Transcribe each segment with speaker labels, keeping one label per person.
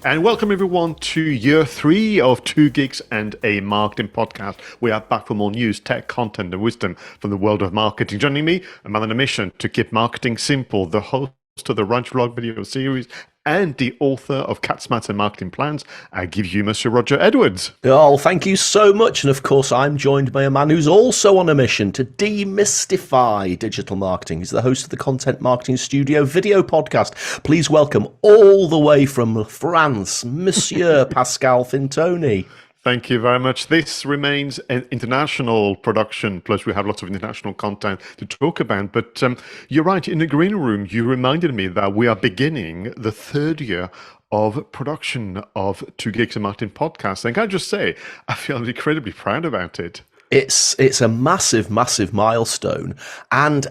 Speaker 1: And welcome everyone to year 3 of Two Geeks and a Marketing Podcast. We are back for more news, tech, content, and wisdom from the world of marketing. Joining me, a man on a mission to keep marketing simple, the host of the Ranch Vlog video series and the author of 𝗧𝗵𝗲 Marketing Plans. I give you Mr. Roger Edwards.
Speaker 2: Oh, thank you so much. And of course, I'm joined by a man who's also on a mission to demystify digital marketing. He's the host of the Content Marketing Studio video podcast. Please welcome all the way from France, Monsieur Pascal Fintoni.
Speaker 1: Thank you very much. This remains an international production, plus we have lots of international content to talk about. But you're right, in the green room, you reminded me that we are beginning the 3rd year of production of Two Geeks and Marketing Podcast. And can I just say, I feel incredibly proud about it.
Speaker 2: It's a massive, massive milestone. And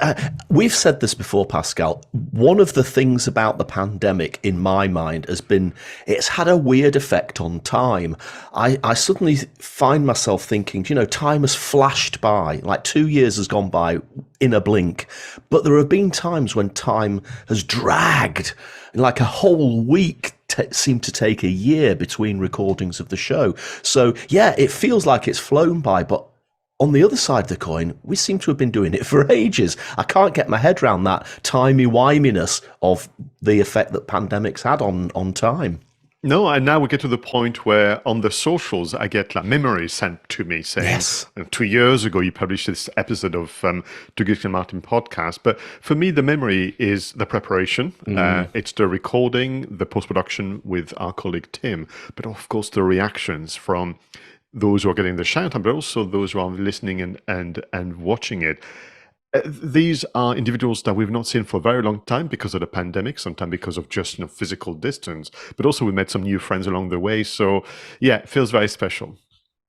Speaker 2: we've said this before, Pascal. One of the things about the pandemic, in my mind, has been it's had a weird effect on time. I suddenly find myself thinking, you know, time has flashed by, like 2 years has gone by in a blink. But there have been times when time has dragged, like a whole week seemed to take a year between recordings of the show. So, yeah, it feels like it's flown by, but on the other side of the coin, we seem to have been doing it for ages. I can't get my head around that timey-wiminess of the effect that pandemics had on time.
Speaker 1: No, and now we get to the point where on the socials, I get like memories sent to me saying,
Speaker 2: Yes.
Speaker 1: 2 years ago, you published this episode of Two Geeks and Marketing Podcast. But for me, the memory is the preparation. It's the recording, the post-production with our colleague Tim, but of course, the reactions from those who are getting the shout out, but also those who are listening and watching it. These are individuals that we've not seen for a very long time because of the pandemic, sometimes because of just physical distance, but also we met some new friends along the way. So yeah, it feels very special.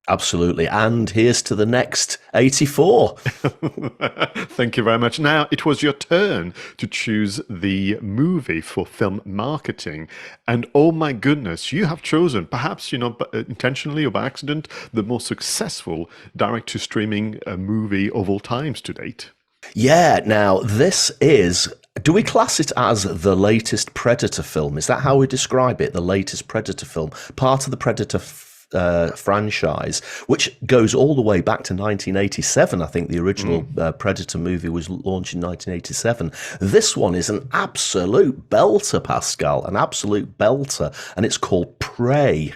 Speaker 2: Absolutely. And here's to the next 84.
Speaker 1: Thank you very much. Now, it was your turn to choose the movie for film marketing. And oh my goodness, you have chosen, perhaps, intentionally or by accident, the most successful direct-to-streaming movie of all times to date.
Speaker 2: Yeah, now this is, do we class it as the latest Predator film? Is that how we describe it? The latest Predator film? Part of the Predator franchise, which goes all the way back to 1987. I think the original Predator movie was launched in 1987. This one is an absolute belter, Pascal, an absolute belter, and it's called Prey.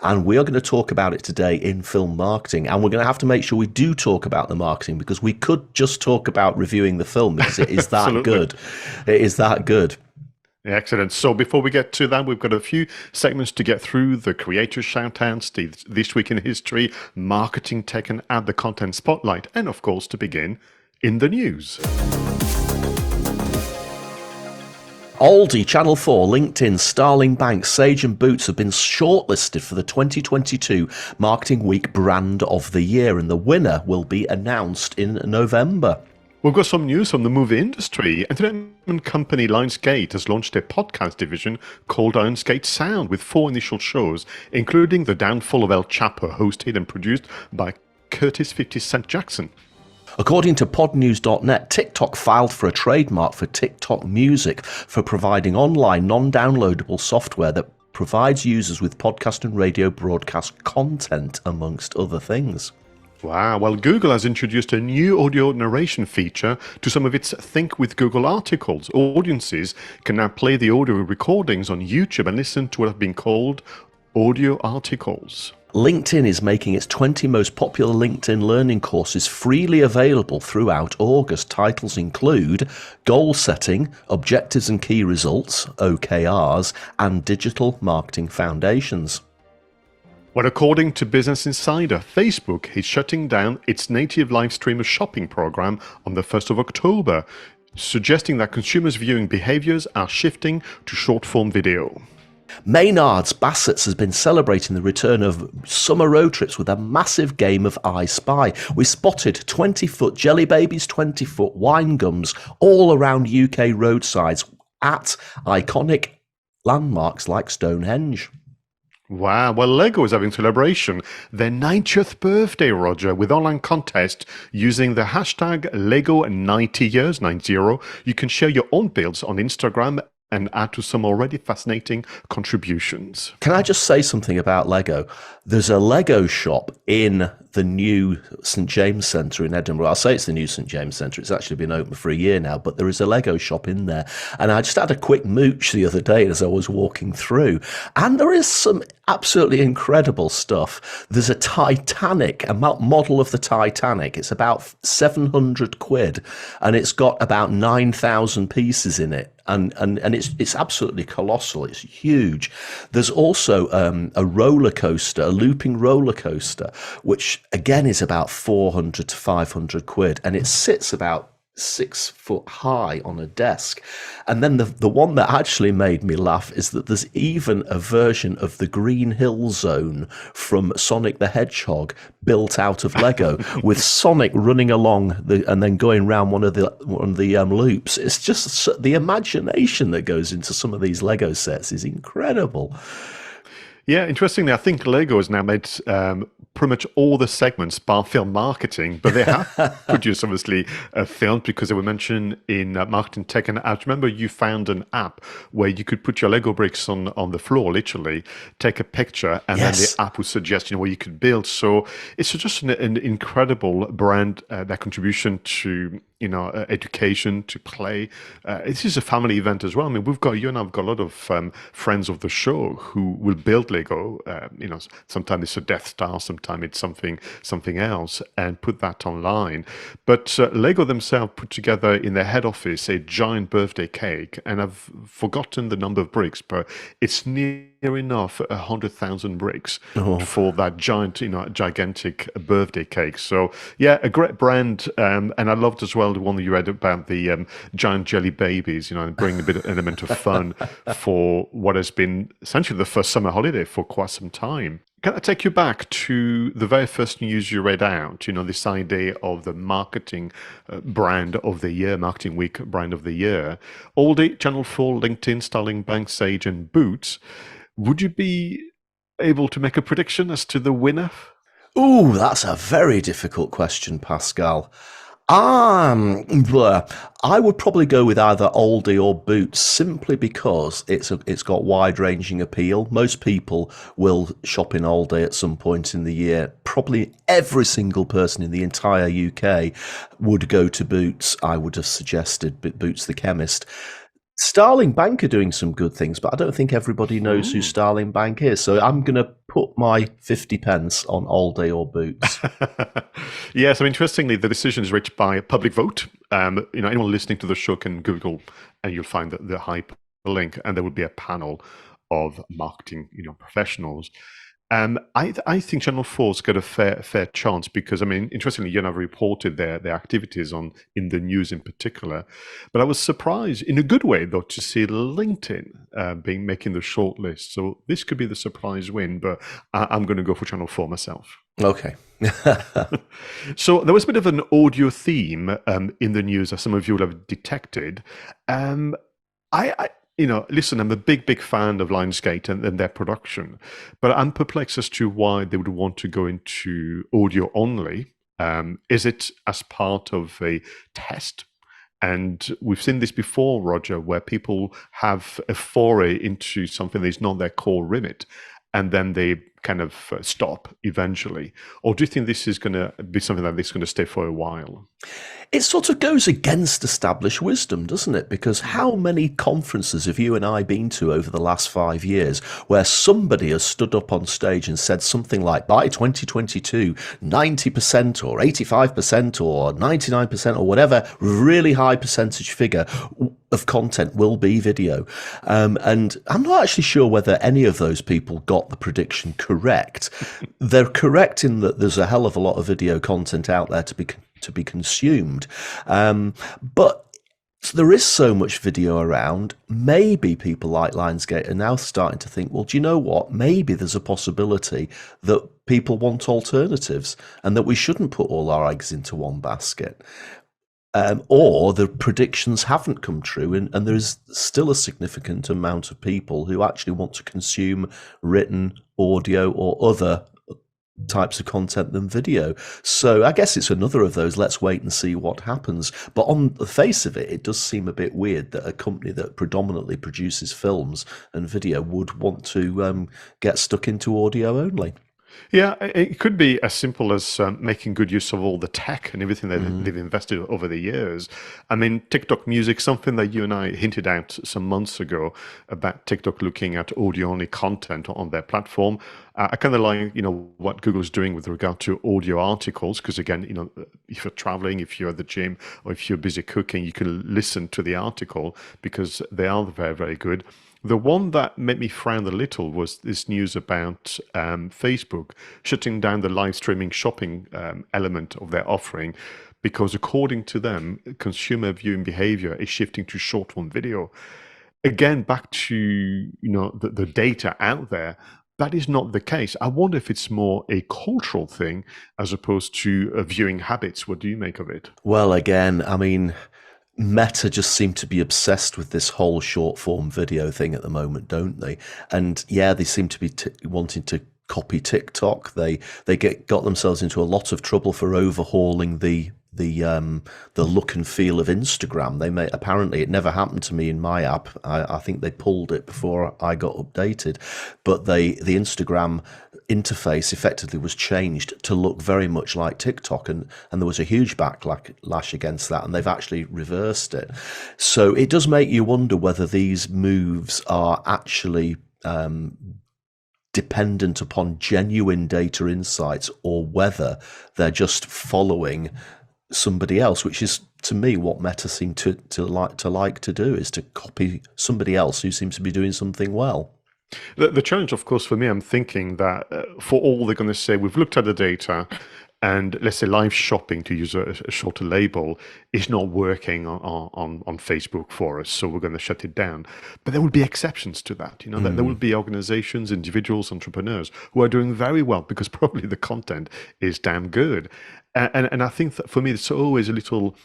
Speaker 2: And we are going to talk about it today in film marketing, and we're going to have to make sure we do talk about the marketing, because we could just talk about reviewing the film because it is that good. It is that good.
Speaker 1: Excellent. So before we get to that, we've got a few segments to get through: the creator shout-outs, This Week in History, marketing tech and ad, the content spotlight, and of course, to begin, in the news.
Speaker 2: Aldi, Channel 4, LinkedIn, Starling Bank, Sage and Boots have been shortlisted for the 2022 Marketing Week Brand of the Year, and the winner will be announced in November.
Speaker 1: We've got some news from the movie industry. Entertainment company Lionsgate has launched a podcast division called Lionsgate Sound with 4 initial shows, including The Downfall of 𝗓𝗵𝗲, hosted and produced by Curtis 50 Cent Jackson.
Speaker 2: According to podnews.net, TikTok filed for a trademark for TikTok Music for providing online non-downloadable software that provides users with podcast and radio broadcast content, amongst other things.
Speaker 1: Wow, well, Google has introduced a new audio narration feature to some of its Think with Google articles. Audiences can now play the audio recordings on YouTube and listen to what have been called audio articles.
Speaker 2: LinkedIn is making its 20 most popular LinkedIn learning courses freely available throughout August. Titles include Goal Setting, Objectives and Key Results, OKRs, and Digital Marketing Foundations.
Speaker 1: Well, according to Business Insider, Facebook is shutting down its native live streamer shopping program on the 1st of October, suggesting that consumers' viewing behaviors are shifting to short-form video.
Speaker 2: Maynard's Bassett's has been celebrating the return of summer road trips with a massive game of I Spy. We spotted 20-foot jelly babies, 20-foot wine gums all around UK roadsides at iconic landmarks like Stonehenge.
Speaker 1: Wow, well, Lego is having celebration their 90th birthday, Roger, with online contest using the hashtag Lego 90 years, 90. You can share your own builds on Instagram and add to some already fascinating contributions.
Speaker 2: Can I just say something about Lego? There's a Lego shop in the new St James Centre in Edinburgh. I'll say it's the new St James Centre. It's actually been open for a year now, but there is a Lego shop in there. And I just had a quick mooch the other day as I was walking through, and there is some absolutely incredible stuff. There's a Titanic, a model of the Titanic. It's about £700, and it's got about 9,000 pieces in it. And it's absolutely colossal. It's huge. There's also a roller coaster, a looping roller coaster, which again is about 400 to 500 quid, and it sits about 6 foot high on a desk. And then the one that actually made me laugh is that there's even a version of the Green Hill Zone from Sonic the Hedgehog built out of Lego with Sonic running along and then going around one of the loops. It's just the imagination that goes into some of these Lego sets is incredible.
Speaker 1: Yeah, interestingly, I think Lego has now made pretty much all the segments bar film marketing, but they have produced, obviously, films because they were mentioned in Marketing Tech. And I remember you found an app where you could put your Lego bricks on the floor, literally, take a picture, and then the app would suggest, where you could build. So it's just an incredible brand, that contribution to education, to play. This is a family event as well. I mean, you and I've got a lot of friends of the show who will build Lego. Sometimes it's a Death Star, sometimes it's something else, and put that online. But Lego themselves put together in their head office a giant birthday cake, and I've forgotten the number of bricks, but it's near enough 100,000 bricks for that gigantic birthday cake. So yeah, a great brand, and I loved as well the one that you read about the giant jelly babies, and bring a bit of element of fun for what has been essentially the first summer holiday for quite some time. Can I take you back to the very first news you read out, this idea of the marketing brand of the year, Marketing Week brand of the year? Aldi, Channel 4, LinkedIn, Starling Bank, Sage, and Boots. Would you be able to make a prediction as to the winner?
Speaker 2: Ooh, that's a very difficult question, Pascal. I would probably go with either Aldi or Boots, simply because it's got wide-ranging appeal. Most people will shop in Aldi at some point in the year. Probably every single person in the entire UK would go to Boots. I would have suggested Boots the Chemist. Starling Bank are doing some good things, but I don't think everybody knows who Starling Bank is. So I'm going to put my 50 pence on Aldi or Boots.
Speaker 1: Yeah, so interestingly, the decision is reached by public vote. Anyone listening to the show can Google and you'll find the hyperlink, and there will be a panel of marketing professionals. I think Channel 4's got a fair chance because, interestingly, you and I have reported their activities in the news in particular. But I was surprised, in a good way, though, to see LinkedIn making the shortlist. So this could be the surprise win, but I'm going to go for Channel 4 myself.
Speaker 2: Okay.
Speaker 1: So there was a bit of an audio theme in the news, as some of you will have detected. Listen, I'm a big fan of Lionsgate and their production, but I'm perplexed as to why they would want to go into audio only. Is it as part of a test? And we've seen this before, Roger, where people have a foray into something that is not their core remit, and then they kind of stop eventually. Or do you think this is going to be something that is going to stay for a while?
Speaker 2: It sort of goes against established wisdom, doesn't it? Because how many conferences have you and I been to over the last 5 years where somebody has stood up on stage and said something like, by 2022, 90% or 85% or 99% or whatever really high percentage figure of content will be video. And I'm not actually sure whether any of those people got the prediction correct. They're correct in that there's a hell of a lot of video content out there to be consumed. But there is so much video around, maybe people like Lionsgate are now starting to think, well, do you know what? Maybe there's a possibility that people want alternatives and that we shouldn't put all our eggs into one basket. Or the predictions haven't come true, and there's still a significant amount of people who actually want to consume written audio or other types of content than video. So I guess it's another of those, let's wait and see what happens. But on the face of it, it does seem a bit weird that a company that predominantly produces films and video would want to get stuck into audio only.
Speaker 1: Yeah, it could be as simple as making good use of all the tech and everything that they've invested over the years. I mean, TikTok Music, something that you and I hinted out some months ago about TikTok looking at audio-only content on their platform. I kind of like, what Google's doing with regard to audio articles, because again, if you're traveling, if you're at the gym, or if you're busy cooking, you can listen to the article because they are very, very good. The one that made me frown a little was this news about Facebook shutting down the live streaming shopping element of their offering, because according to them, consumer viewing behavior is shifting to short-form video. Again, back to the data out there, that is not the case. I wonder if it's more a cultural thing as opposed to viewing habits. What do you make of it?
Speaker 2: Well, again, I mean, Meta just seem to be obsessed with this whole short form video thing at the moment, don't they? And yeah, they seem to be wanting to copy TikTok. They got themselves into a lot of trouble for overhauling the look and feel of Instagram. Apparently it never happened to me in my app. I think they pulled it before I got updated, but the Instagram interface effectively was changed to look very much like TikTok, and there was a huge backlash against that, and they've actually reversed it. So it does make you wonder whether these moves are actually dependent upon genuine data insights, or whether they're just following somebody else, which is, to me, what Meta seem to like to do, is to copy somebody else who seems to be doing something well.
Speaker 1: The challenge, of course, for me, I'm thinking that for all they're going to say, we've looked at the data, and let's say live shopping, to use a shorter label, is not working on Facebook for us, so we're going to shut it down. But there will be exceptions to that. That there will be organizations, individuals, entrepreneurs who are doing very well because probably the content is damn good. And I think that for me, it's always a little,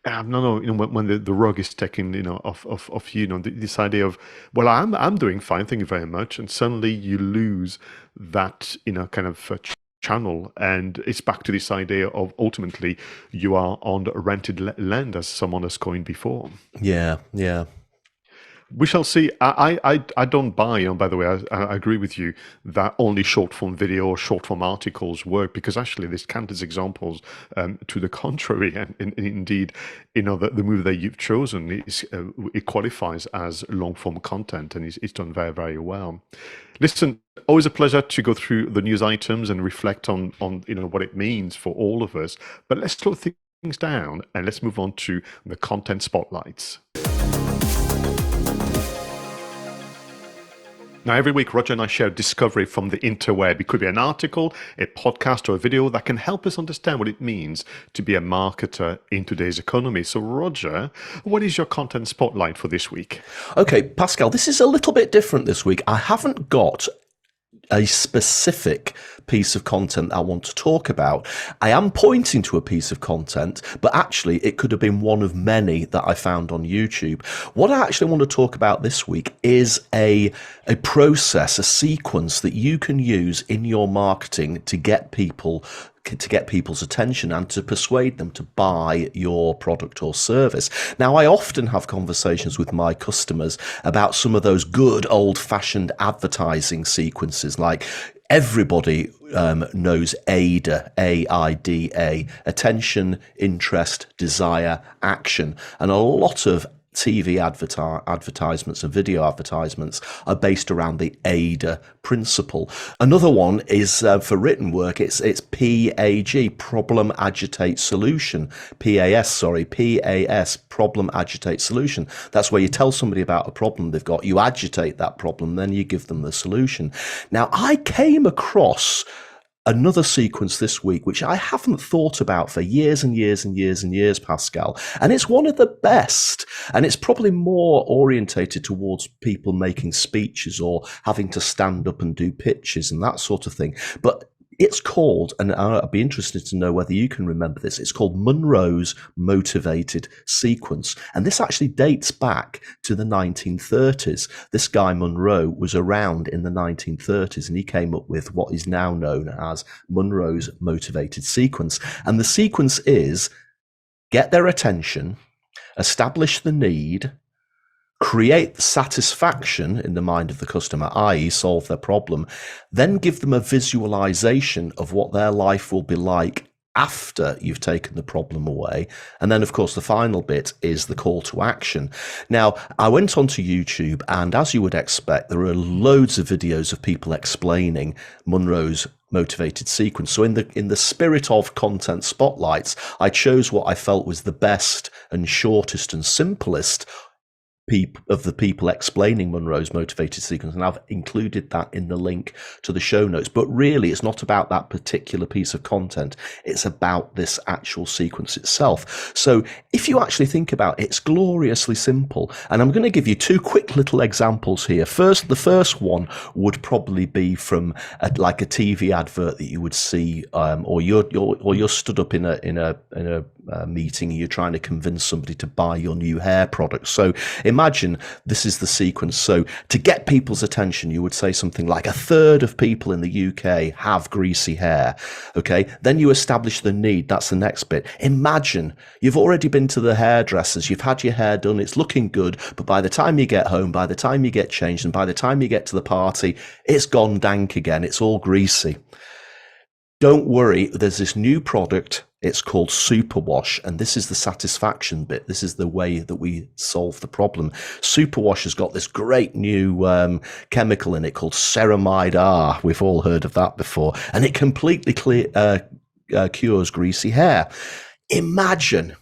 Speaker 1: no, when the rug is taken, off you, this idea of, well, I'm doing fine, thank you very much, and suddenly you lose that, kind of channel, and it's back to this idea of ultimately you are on the rented land, as someone has coined before.
Speaker 2: Yeah.
Speaker 1: We shall see. I don't buy, by the way, I agree with you that only short form video or short form articles work, because actually there's countless examples to the contrary. And indeed, the move that you've chosen it qualifies as long form content, and it's done very, very well. Listen, always a pleasure to go through the news items and reflect on what it means for all of us. But let's slow things down and let's move on to the content spotlights. Now, every week, Roger and I share a discovery from the interweb. It could be an article, a podcast, or a video that can help us understand what it means to be a marketer in today's economy. So, Roger, what is your content spotlight for this week?
Speaker 2: Okay, Pascal, this is a little bit different this week. I haven't got a specific piece of content I want to talk about. I am pointing to a piece of content, but actually it could have been one of many that I found on YouTube. What I actually want to talk about this week is a process, a sequence that you can use in your marketing to get people's attention and to persuade them to buy your product or service. Now, I often have conversations with my customers about some of those good old-fashioned advertising sequences, like everybody knows AIDA, AIDA, attention, interest, desire, action, and a lot of TV advertisements and video advertisements are based around the AIDA principle. Another one is for written work. It's PAG, problem, agitate, solution. PAS, problem, agitate, solution. That's where you tell somebody about a problem they've got, you agitate that problem, then you give them the solution. Now, I came across another sequence this week, which I haven't thought about for years and years and years and years, Pascal. And it's one of the best. And it's probably more orientated towards people making speeches or having to stand up and do pitches and that sort of thing. But It's called, and I'd be interested to know whether you can remember this, it's called Monroe's motivated sequence. And this actually dates back to the 1930s. This guy Monroe was around in the 1930s, and he came up with what is now known as Monroe's motivated sequence. And the sequence is get their attention, establish the need, create the satisfaction in the mind of the customer, i.e. solve their problem, then give them a visualization of what their life will be like after you've taken the problem away. And then, of course, the final bit is the call to action. Now, I went onto YouTube, and as you would expect, there are loads of videos of people explaining Monroe's motivated sequence. So in the spirit of content spotlights, I chose what I felt was the best and shortest and simplest of the people explaining Monroe's motivated sequence, and I've included that in the link to the show notes. But really, it's not about that particular piece of content. It's about this actual sequence itself. So if you actually think about it, it's gloriously simple. And I'm going to give you two quick little examples here. First, the first one would probably be from like a TV advert that you would see, or you're stood up in a meeting and you're trying to convince somebody to buy your new hair product. So imagine this is the sequence. So to get people's attention, you would say something like 1/3 of people in the UK have greasy hair. Okay. Then you establish the need. That's the next bit. Imagine you've already been to the hairdressers. You've had your hair done. It's looking good. But by the time you get home, by the time you get changed, and by the time you get to the party, it's gone dank again. It's all greasy. Don't worry, there's this new product. It's called Superwash, and this is the satisfaction bit. This is the way that we solve the problem. Superwash has got this great new chemical in it called ceramide-R. We've all heard of that before, and it completely cures greasy hair. Imagine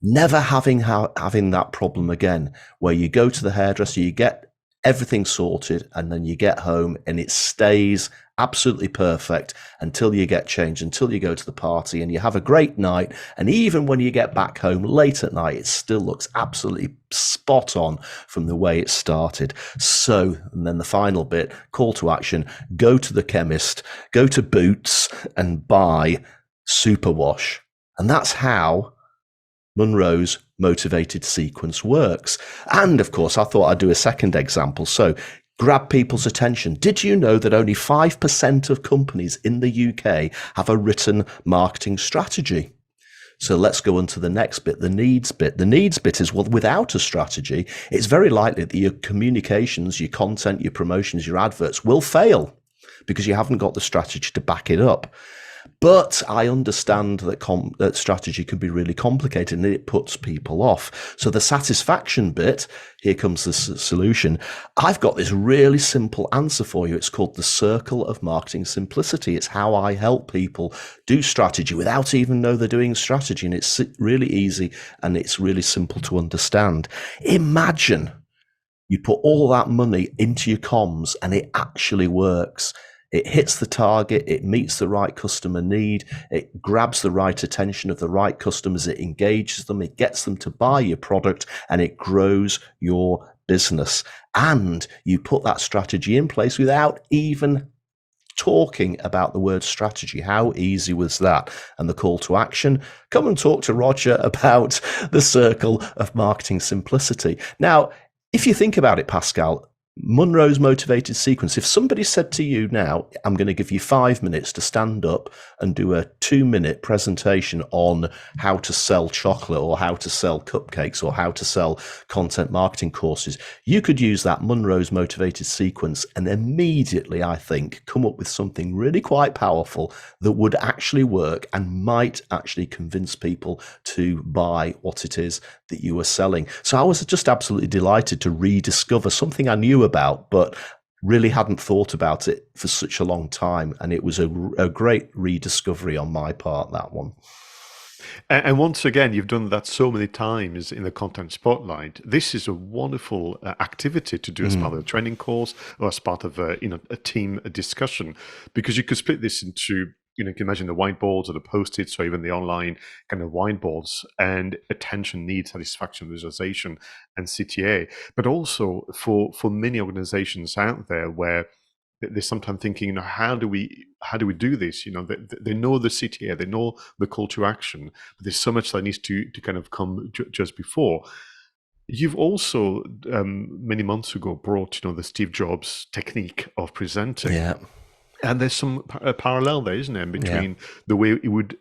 Speaker 2: never having that problem again, where you go to the hairdresser, you get everything sorted, and then you get home and it stays absolutely perfect until you get changed, until you go to the party and you have a great night. And even when you get back home late at night, it still looks absolutely spot on from the way it started. So, and then the final bit, call to action, go to the chemist, go to Boots and buy Superwash. And that's how Monroe's motivated sequence works. And of course, I thought I'd do a second example. So grab people's attention. Did you know that only 5% of companies in the UK have a written marketing strategy? So let's go on to the next bit, the needs bit. The needs bit is, well, without a strategy, it's very likely that your communications, your content, your promotions, your adverts will fail because you haven't got the strategy to back it up. But I understand that strategy can be really complicated and it puts people off. So the satisfaction bit, here comes the solution. I've got this really simple answer for you. It's called the circle of marketing simplicity. It's how I help people do strategy without even know they're doing strategy. And it's really easy and it's really simple to understand. Imagine you put all that money into your comms and it actually works. It hits the target, it meets the right customer need, it grabs the right attention of the right customers, it engages them, it gets them to buy your product, and it grows your business. And you put that strategy in place without even talking about the word strategy. How easy was that? And the call to action, come and talk to Roger about the circle of marketing simplicity. Now, if you think about it, Pascal, Monroe's motivated sequence, if somebody said to you now, I'm going to give you 5 minutes to stand up and do a 2-minute presentation on how to sell chocolate or how to sell cupcakes or how to sell content marketing courses, you could use that Monroe's motivated sequence and immediately, I think, come up with something really quite powerful that would actually work and might actually convince people to buy what it is that you were selling. So I was just absolutely delighted to rediscover something I knew about, but really hadn't thought about it for such a long time. And it was a great rediscovery on my part, that one.
Speaker 1: And once again, you've done that so many times in the content spotlight. This is a wonderful activity to do as part of a training course or as part of a team discussion, because you could split this into, you can imagine the whiteboards or the post-its or even the online kind of whiteboards, and attention, need, satisfaction, visualization, and CTA. But also for many organizations out there where they're sometimes thinking, how do we do this? They know the CTA, they know the call to action, but there's so much that needs to kind of come just before. You've also many months ago brought the Steve Jobs technique of presenting.
Speaker 2: Yeah.
Speaker 1: And there's some parallel there, isn't there, between the way it would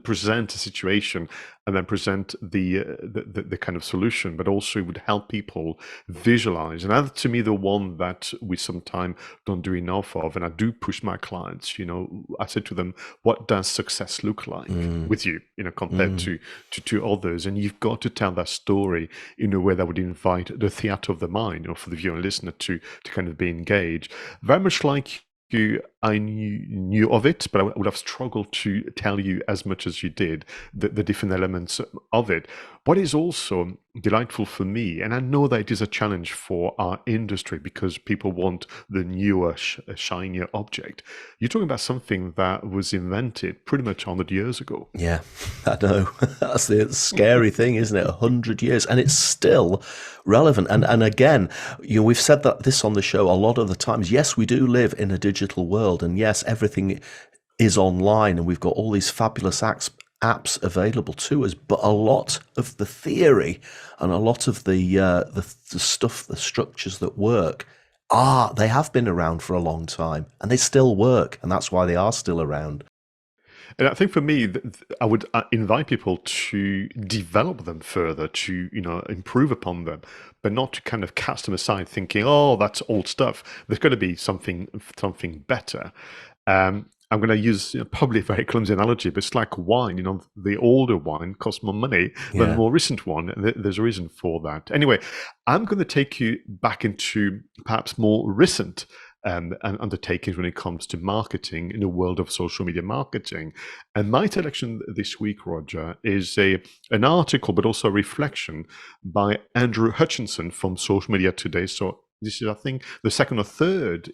Speaker 1: present a situation and then present the kind of solution, but also it would help people visualize. And that's, to me, the one that we sometimes don't do enough of. And I do push my clients, I said to them, what does success look like with you, compared to others? And you've got to tell that story in a way that would invite the theater of the mind, for the viewer and listener to kind of be engaged. Very much like I knew of it, but I would have struggled to tell you as much as you did, the different elements of it. What is also delightful for me, and I know that it is a challenge for our industry because people want the newer, shinier object. You're talking about something that was invented pretty much 100 years ago.
Speaker 2: Yeah, I know. That's the scary thing, isn't it? 100 years, and it's still relevant. And again, we've said that this on the show a lot of the times. Yes, we do live in a digital world, and yes, everything is online, and we've got all these fabulous apps available to us, but a lot of the theory and a lot of the stuff, the structures that work, they have been around for a long time, and they still work, and that's why they are still around.
Speaker 1: And I think for me, I would invite people to develop them further, to improve upon them, but not to kind of cast them aside, thinking, "Oh, that's old stuff." There's got to be something better. I'm going to use probably a very clumsy analogy, but it's like wine. The older wine costs more money than the more recent one. There's a reason for that. Anyway, I'm going to take you back into perhaps more recent and undertakings when it comes to marketing in the world of social media marketing. And my selection this week, Roger, is an article, but also a reflection by Andrew Hutchinson from Social Media Today. So this is, I think, the second or third,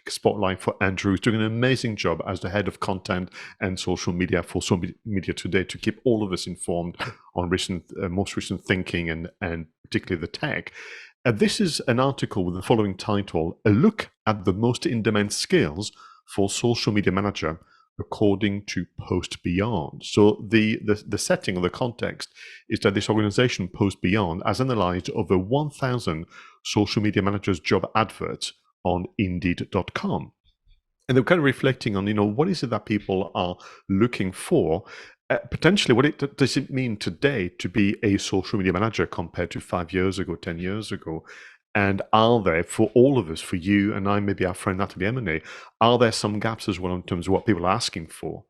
Speaker 1: spotlight for Andrew, who's doing an amazing job as the head of content and social media for Social Media Today to keep all of us informed on most recent thinking and particularly the tech. This is an article with the following title: "A Look at the Most In-Demand Skills for Social Media Manager, according to Post Beyond." So the setting or the context is that this organization, Post Beyond, has analyzed over 1,000 social media managers' job adverts on Indeed.com. And they're kind of reflecting on, what is it that people are looking for? Potentially, what does it mean today to be a social media manager compared to 5 years ago, 10 years ago? And are there, for all of us, for you and I, maybe our friend 𝗧𝗵𝗲, are there some gaps as well in terms of what people are asking for?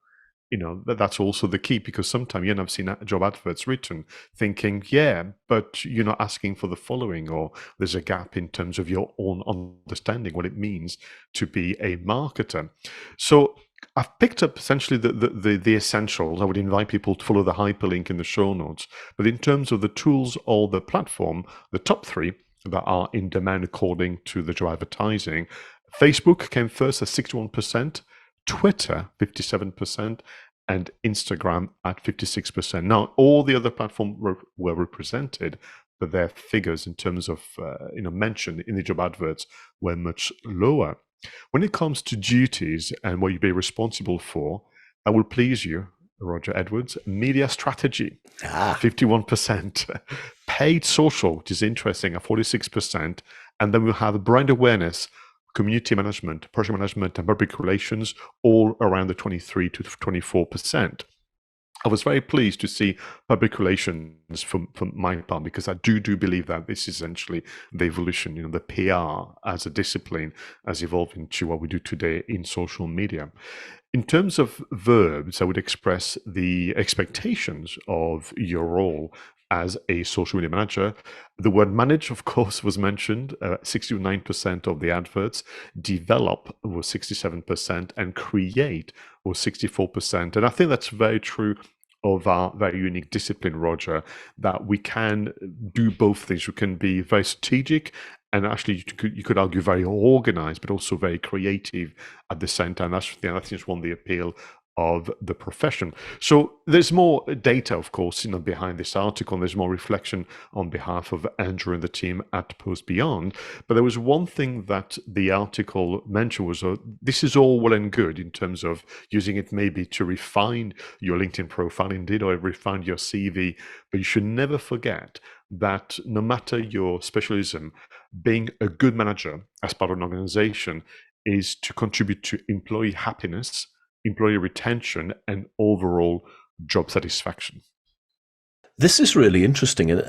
Speaker 1: That's also the key, because sometimes I've seen job adverts written thinking, yeah, but you're not asking for the following, or there's a gap in terms of your own understanding what it means to be a marketer. So I've picked up essentially the essentials. I would invite people to follow the hyperlink in the show notes. But in terms of the tools or the platform, the top three that are in demand according to the job advertising: Facebook came first at 61%, Twitter 57%, and Instagram at 56%. Now, all the other platforms were represented, but their figures in terms of mentioned in the job adverts were much lower. When it comes to duties and what you'd be responsible for, that will please you, Roger Edwards. Media strategy, 51%. Paid social, which is interesting, at 46%. And then we'll have brand awareness, community management, project management, and public relations, all around the 23 to 24%. I was very pleased to see public relations from my part, because I do believe that this is essentially the evolution. The PR as a discipline has evolved into what we do today in social media. In terms of verbs, I would express the expectations of your role as a social media manager. The word manage, of course, was mentioned. 69% of the adverts. Develop was 67%, and create was 64%. And I think that's very true of our very unique discipline, Roger, that we can do both things. We can be very strategic, and actually you could argue very organized, but also very creative at the same time. I think it's one of the appeal of the profession. So there's more data, of course, behind this article. And there's more reflection on behalf of Andrew and the team at Post Beyond. But there was one thing that the article mentioned was this is all well and good in terms of using it maybe to refine your LinkedIn profile, indeed, or refine your CV. But you should never forget that no matter your specialism, being a good manager as part of an organization is to contribute to employee happiness, employee retention, and overall job satisfaction.
Speaker 2: This is really interesting, and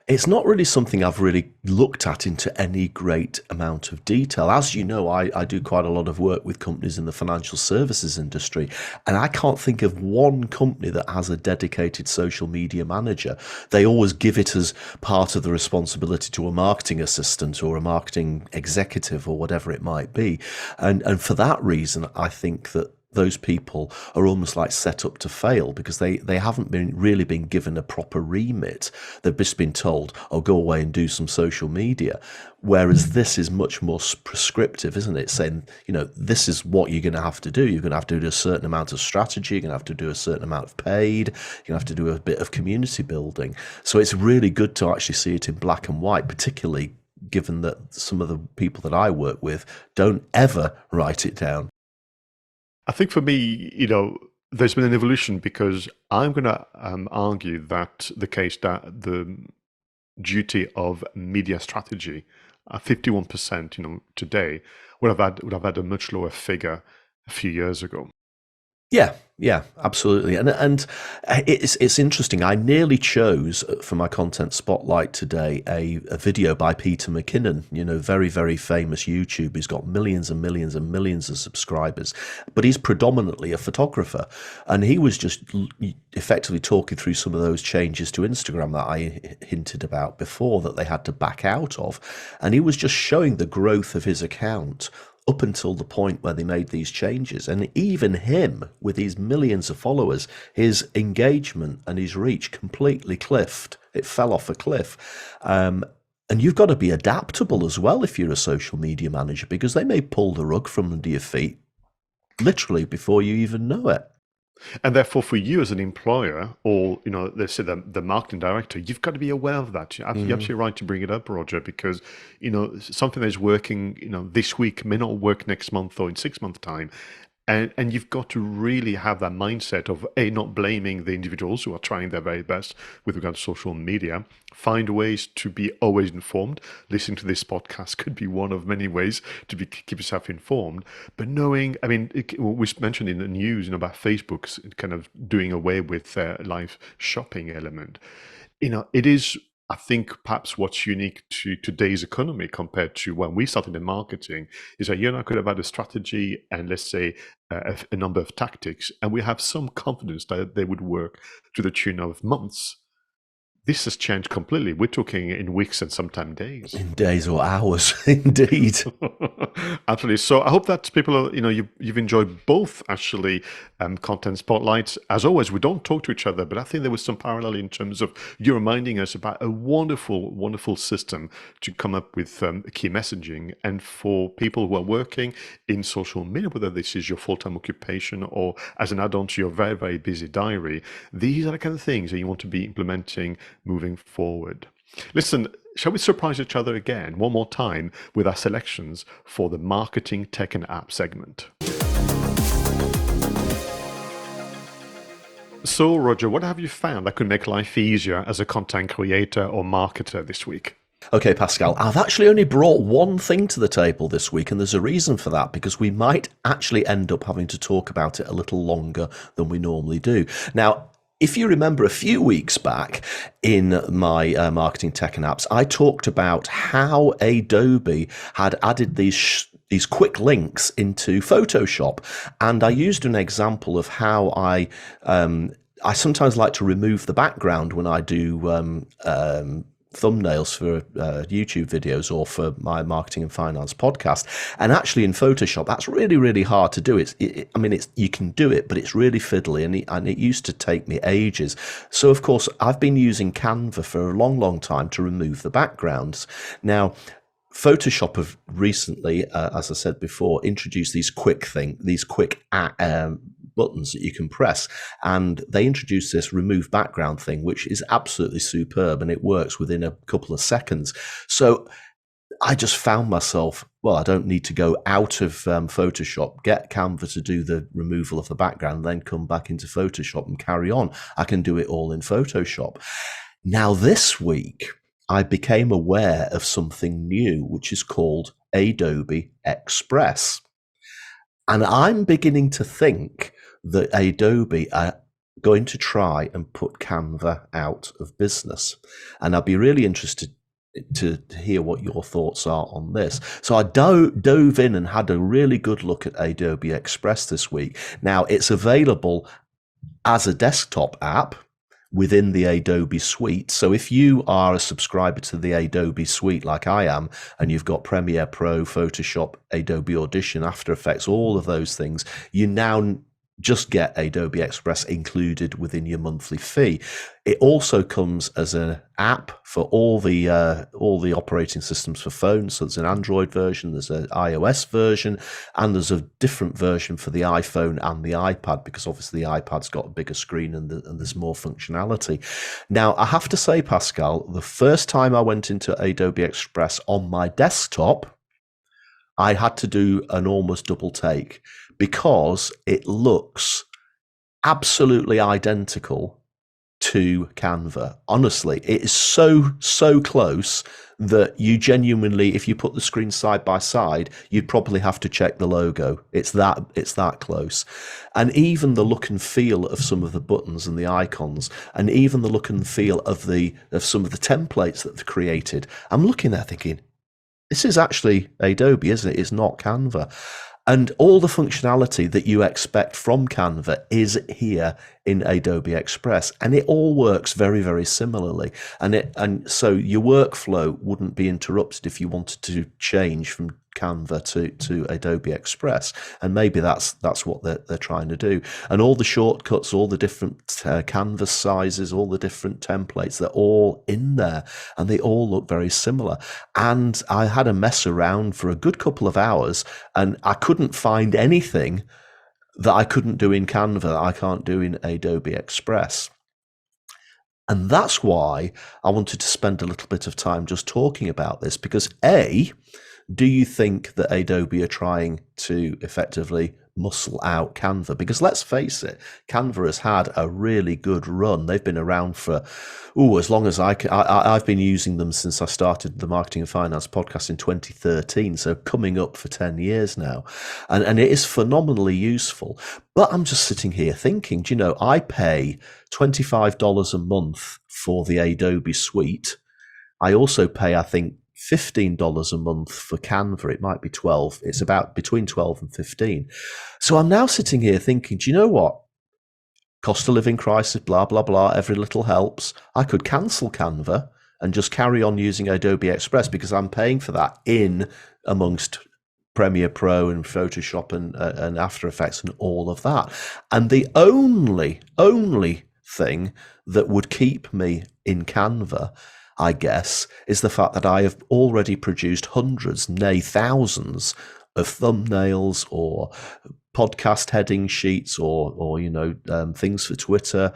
Speaker 2: it's not really something I've really looked at into any great amount of detail. As you know, I do quite a lot of work with companies in the financial services industry, and I can't think of one company that has a dedicated social media manager. They always give it as part of the responsibility to a marketing assistant or a marketing executive or whatever it might be. And for that reason, I think that those people are almost like set up to fail because they haven't really been given a proper remit. They've just been told, oh, go away and do some social media. Whereas this is much more prescriptive, isn't it? Saying, this is what you're going to have to do. You're going to have to do a certain amount of strategy. You're going to have to do a certain amount of paid. You're going to have to do a bit of community building. So it's really good to actually see it in black and white, particularly given that some of the people that I work with don't ever write it down.
Speaker 1: I think for me, there's been an evolution because I'm going to argue that the case that the duty of media strategy, 51%, today would have had a much lower figure a few years ago.
Speaker 2: Yeah, absolutely. And it's interesting. I nearly chose for my content spotlight today a video by Peter McKinnon, very, very famous YouTuber. He's got millions and millions and millions of subscribers, but he's predominantly a photographer. And he was just effectively talking through some of those changes to Instagram that I hinted about before that they had to back out of. And he was just showing the growth of his account up until the point where they made these changes. And even him, with his millions of followers, his engagement and his reach completely cliffed. It fell off a cliff. And you've got to be adaptable as well if you're a social media manager, because they may pull the rug from under your feet literally before you even know it.
Speaker 1: And therefore, for you as an employer, or let's say the marketing director, you've got to be aware of that. You're absolutely right to bring it up, Roger, because something that's working this week may not work next month or in 6 months' time. And you've got to really have that mindset of not blaming the individuals who are trying their very best with regard to social media. Find ways to be always informed. Listening to this podcast could be one of many ways to keep yourself informed. But knowing, we mentioned in the news, about Facebook's kind of doing away with their live shopping element. It is, I think, perhaps what's unique to today's economy compared to when we started in marketing is that you and I could have had a strategy and, let's say, a number of tactics, and we have some confidence that they would work to the tune of months. This has changed completely. We're talking in weeks and sometimes days.
Speaker 2: In days or hours, indeed.
Speaker 1: Absolutely. So I hope that people are, you've enjoyed both actually content spotlights. As always, we don't talk to each other, but I think there was some parallel in terms of you reminding us about a wonderful, wonderful system to come up with key messaging. And for people who are working in social media, whether this is your full-time occupation or as an add-on to your very, very busy diary, these are the kind of things that you want to be implementing moving forward. Listen, shall we surprise each other again one more time with our selections for the marketing, tech and app segment? So, Roger, what have you found that could make life easier as a content creator or marketer this week?
Speaker 2: Okay, Pascal, I've actually only brought one thing to the table this week, and there's a reason for that, because we might actually end up having to talk about it a little longer than we normally do. Now, if you remember a few weeks back in my marketing tech and apps, I talked about how Adobe had added these quick links into Photoshop. And I used an example of how I sometimes like to remove the background when I do thumbnails for YouTube videos or for my marketing and finance podcast. And actually in Photoshop, that's really, really hard to do. You can do it, but it's really fiddly and it used to take me ages. So of course, I've been using Canva for a long, long time to remove the backgrounds. Now, Photoshop have recently, as I said before, introduced these quick buttons that you can press, and they introduced this remove background thing, which is absolutely superb, and it works within a couple of seconds. So I just found myself, well, I don't need to go out of Photoshop, get Canva to do the removal of the background, then come back into Photoshop and carry on. I can do it all in Photoshop. Now, this week, I became aware of something new, which is called Adobe Express. And I'm beginning to think that Adobe are going to try and put Canva out of business. And I'd be really interested to hear what your thoughts are on this. So I dove in and had a really good look at Adobe Express this week. Now, it's available as a desktop app within the Adobe suite. So if you are a subscriber to the Adobe suite like I am, and you've got Premiere Pro, Photoshop, Adobe Audition, After Effects, all of those things, you now just get Adobe Express included within your monthly fee. It also comes as an app for all the operating systems for phones. So there's an Android version, there's an iOS version, and there's a different version for the iPhone and the iPad, because obviously the iPad's got a bigger screen and there's more functionality. Now, I have to say, Pascal, the first time I went into Adobe Express on my desktop, I had to do an almost double take, because it looks absolutely identical to Canva. Honestly, it is so close that you genuinely, if you put the screen side by side, you'd probably have to check the logo. It's that close. And even the look and feel of some of the buttons and the icons, and even the look and feel of some of the templates that they've created, I'm looking there thinking, this is actually Adobe, isn't it? It's not Canva. And all the functionality that you expect from Canva is here in Adobe Express, and it all works very, very similarly. And so your workflow wouldn't be interrupted if you wanted to change from Canva to Adobe Express, and maybe that's what they're trying to do. And all the shortcuts, all the different canvas sizes, all the different templates, they're all in there, and they all look very similar. And I had a mess around for a good couple of hours, and I couldn't find anything that I couldn't do in Canva that I can't do in Adobe Express. And that's why I wanted to spend a little bit of time just talking about this, because do you think that Adobe are trying to effectively muscle out Canva? Because let's face it, Canva has had a really good run. They've been around for, as long as I've been using them since I started the Marketing and Finance podcast in 2013. So coming up for 10 years now. And it is phenomenally useful. But I'm just sitting here thinking, I pay $25 a month for the Adobe suite. I also pay, I think, $15 a month for Canva. It might be 12. It's about between 12 and 15. So I'm now sitting here thinking, do you know what? Cost of living crisis, blah, blah, blah. Every little helps. I could cancel Canva and just carry on using Adobe Express, because I'm paying for that in amongst Premiere Pro and Photoshop and After Effects and all of that. And the only thing that would keep me in Canva, I guess, is the fact that I have already produced hundreds, nay thousands, of thumbnails or podcast heading sheets or things for Twitter.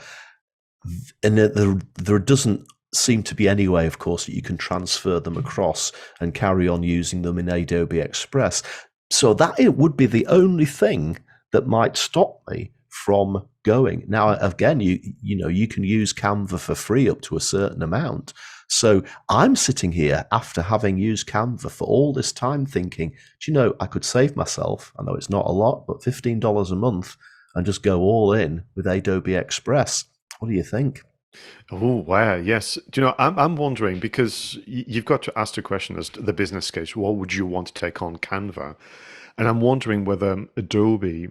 Speaker 2: And there doesn't seem to be any way, of course, that you can transfer them across and carry on using them in Adobe Express. So that it would be the only thing that might stop me from going. Now, again, you can use Canva for free up to a certain amount. So I'm sitting here after having used Canva for all this time thinking, I could save myself, I know it's not a lot, but $15 a month and just go all in with Adobe Express. What do you think?
Speaker 1: Oh, wow. Yes. I'm wondering, because you've got to ask the question as to the business case, what would you want to take on Canva? And I'm wondering whether Adobe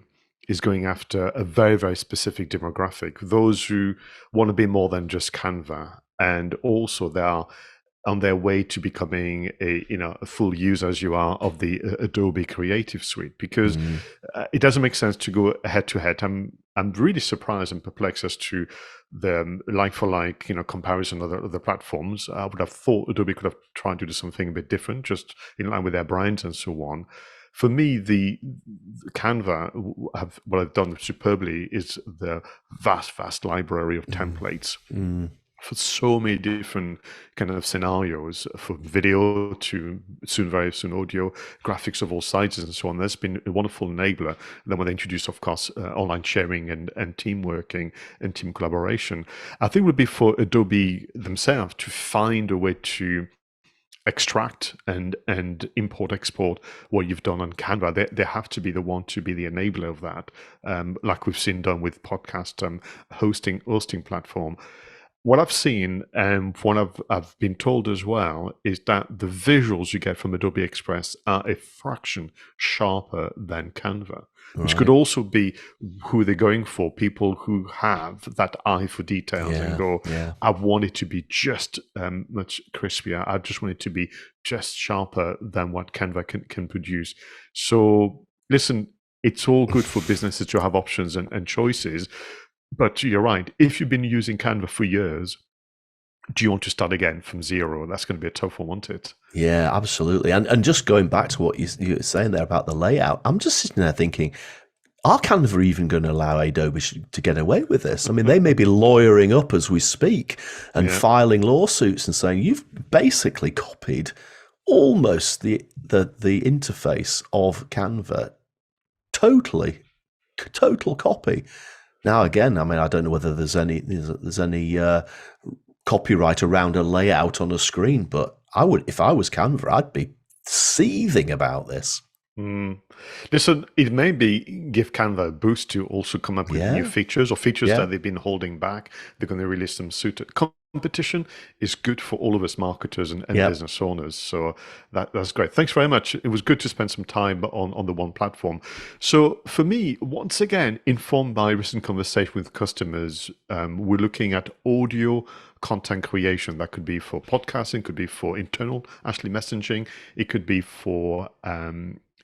Speaker 1: is going after a very, very specific demographic, those who want to be more than just Canva. And also there are on their way to becoming a full user as you are of the Adobe Creative Suite, because it doesn't make sense to go head to head. I'm really surprised and perplexed as to the like for like comparison of the platforms. I would have thought Adobe could have tried to do something a bit different, just in line with their brands and so on. For me, the Canva, what I've done superbly is the vast library of templates for so many different kind of scenarios, for video to very soon audio, graphics of all sizes and so on. That's been a wonderful enabler. And then when they introduce, of course, online sharing and team working and team collaboration, I think it would be for Adobe themselves to find a way to extract and import export what you've done on Canva. They have to be the one to be the enabler of that, like we've seen done with podcast hosting platform. What I've seen and what I've been told as well is that the visuals you get from Adobe Express are a fraction sharper than Canva, which could also be who they're going for, people who have that eye for details and go, I want it to be just much crispier. I just want it to be just sharper than what Canva can produce. So listen, it's all good for businesses to have options and choices. But you're right. If you've been using Canva for years, do you want to start again from zero? That's going to be a tough one, won't it?
Speaker 2: Yeah, absolutely. And just going back to what you were saying there about the layout, I'm just sitting there thinking, are Canva even going to allow Adobe to get away with this? I mean, they may be lawyering up as we speak and filing lawsuits and saying, you've basically copied almost the interface of Canva. Total copy. Now, again, I mean, I don't know whether there's any copyright around a layout on a screen, but I would, if I was Canva, I'd be seething about this.
Speaker 1: Listen, it may be give Canva a boost to also come up with new features, or features that they've been holding back. They're going to release them suited. Competition is good for all of us marketers and business owners. So that's great. Thanks very much. It was good to spend some time on the one platform. So for me, once again, informed by recent conversation with customers, we're looking at audio content creation. That could be for podcasting, could be for internal actually messaging. It could be for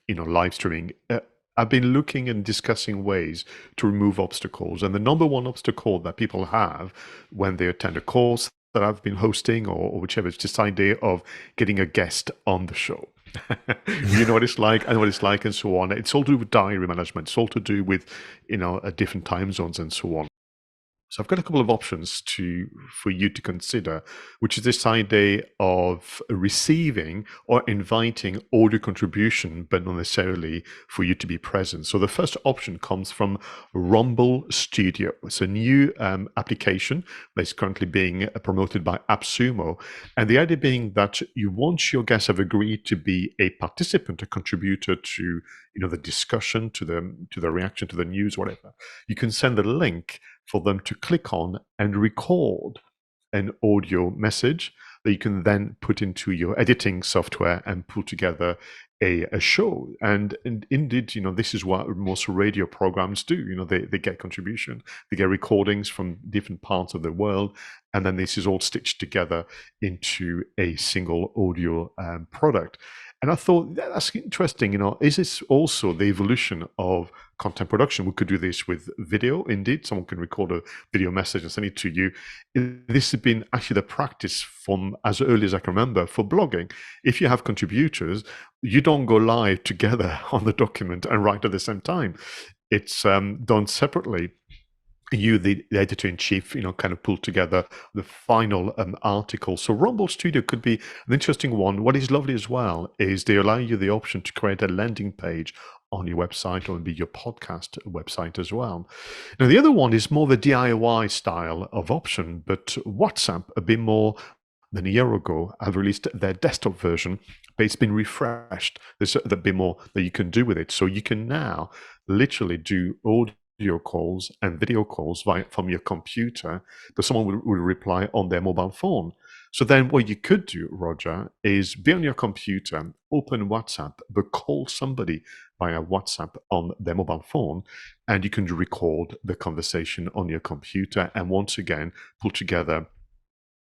Speaker 1: live streaming. I've been looking and discussing ways to remove obstacles. And the number one obstacle that people have when they attend a course that I've been hosting or whichever, is this idea of getting a guest on the show. You know what it's like and what it's like and so on. It's all to do with diary management. It's all to do with, different time zones and so on. So I've got a couple of options for you to consider, which is this idea of receiving or inviting audio contribution, but not necessarily for you to be present. So the first option comes from Rumble Studio. It's a new application that is currently being promoted by 𝗓𝗵𝗲. And the idea being that once your guests have agreed to be a participant, a contributor to the discussion, to the reaction, to the news, whatever, you can send a link for them to click on and record an audio message that you can then put into your editing software and pull together a show. And indeed, this is what most radio programs do. They get contribution, they get recordings from different parts of the world, and then this is all stitched together into a single audio product. And I thought that's interesting. Is this also the evolution of content production? We could do this with video. Indeed, someone can record a video message and send it to you. This has been actually the practice from as early as I can remember for blogging. If you have contributors, you don't go live together on the document and write at the same time. It's done separately. You, the editor-in-chief, kind of pull together the final article. So Rumble Studio could be an interesting one. What is lovely as well is they allow you the option to create a landing page on your website or maybe your podcast website as well. Now, the other one is more the DIY style of option, but WhatsApp, a bit more than a year ago, have released their desktop version, but it's been refreshed. There's a bit more that you can do with it. So you can now literally do audio calls and video calls from your computer, but someone will reply on their mobile phone. So then what you could do, Roger, is be on your computer, open WhatsApp, but call somebody via WhatsApp on their mobile phone, and you can record the conversation on your computer and once again pull together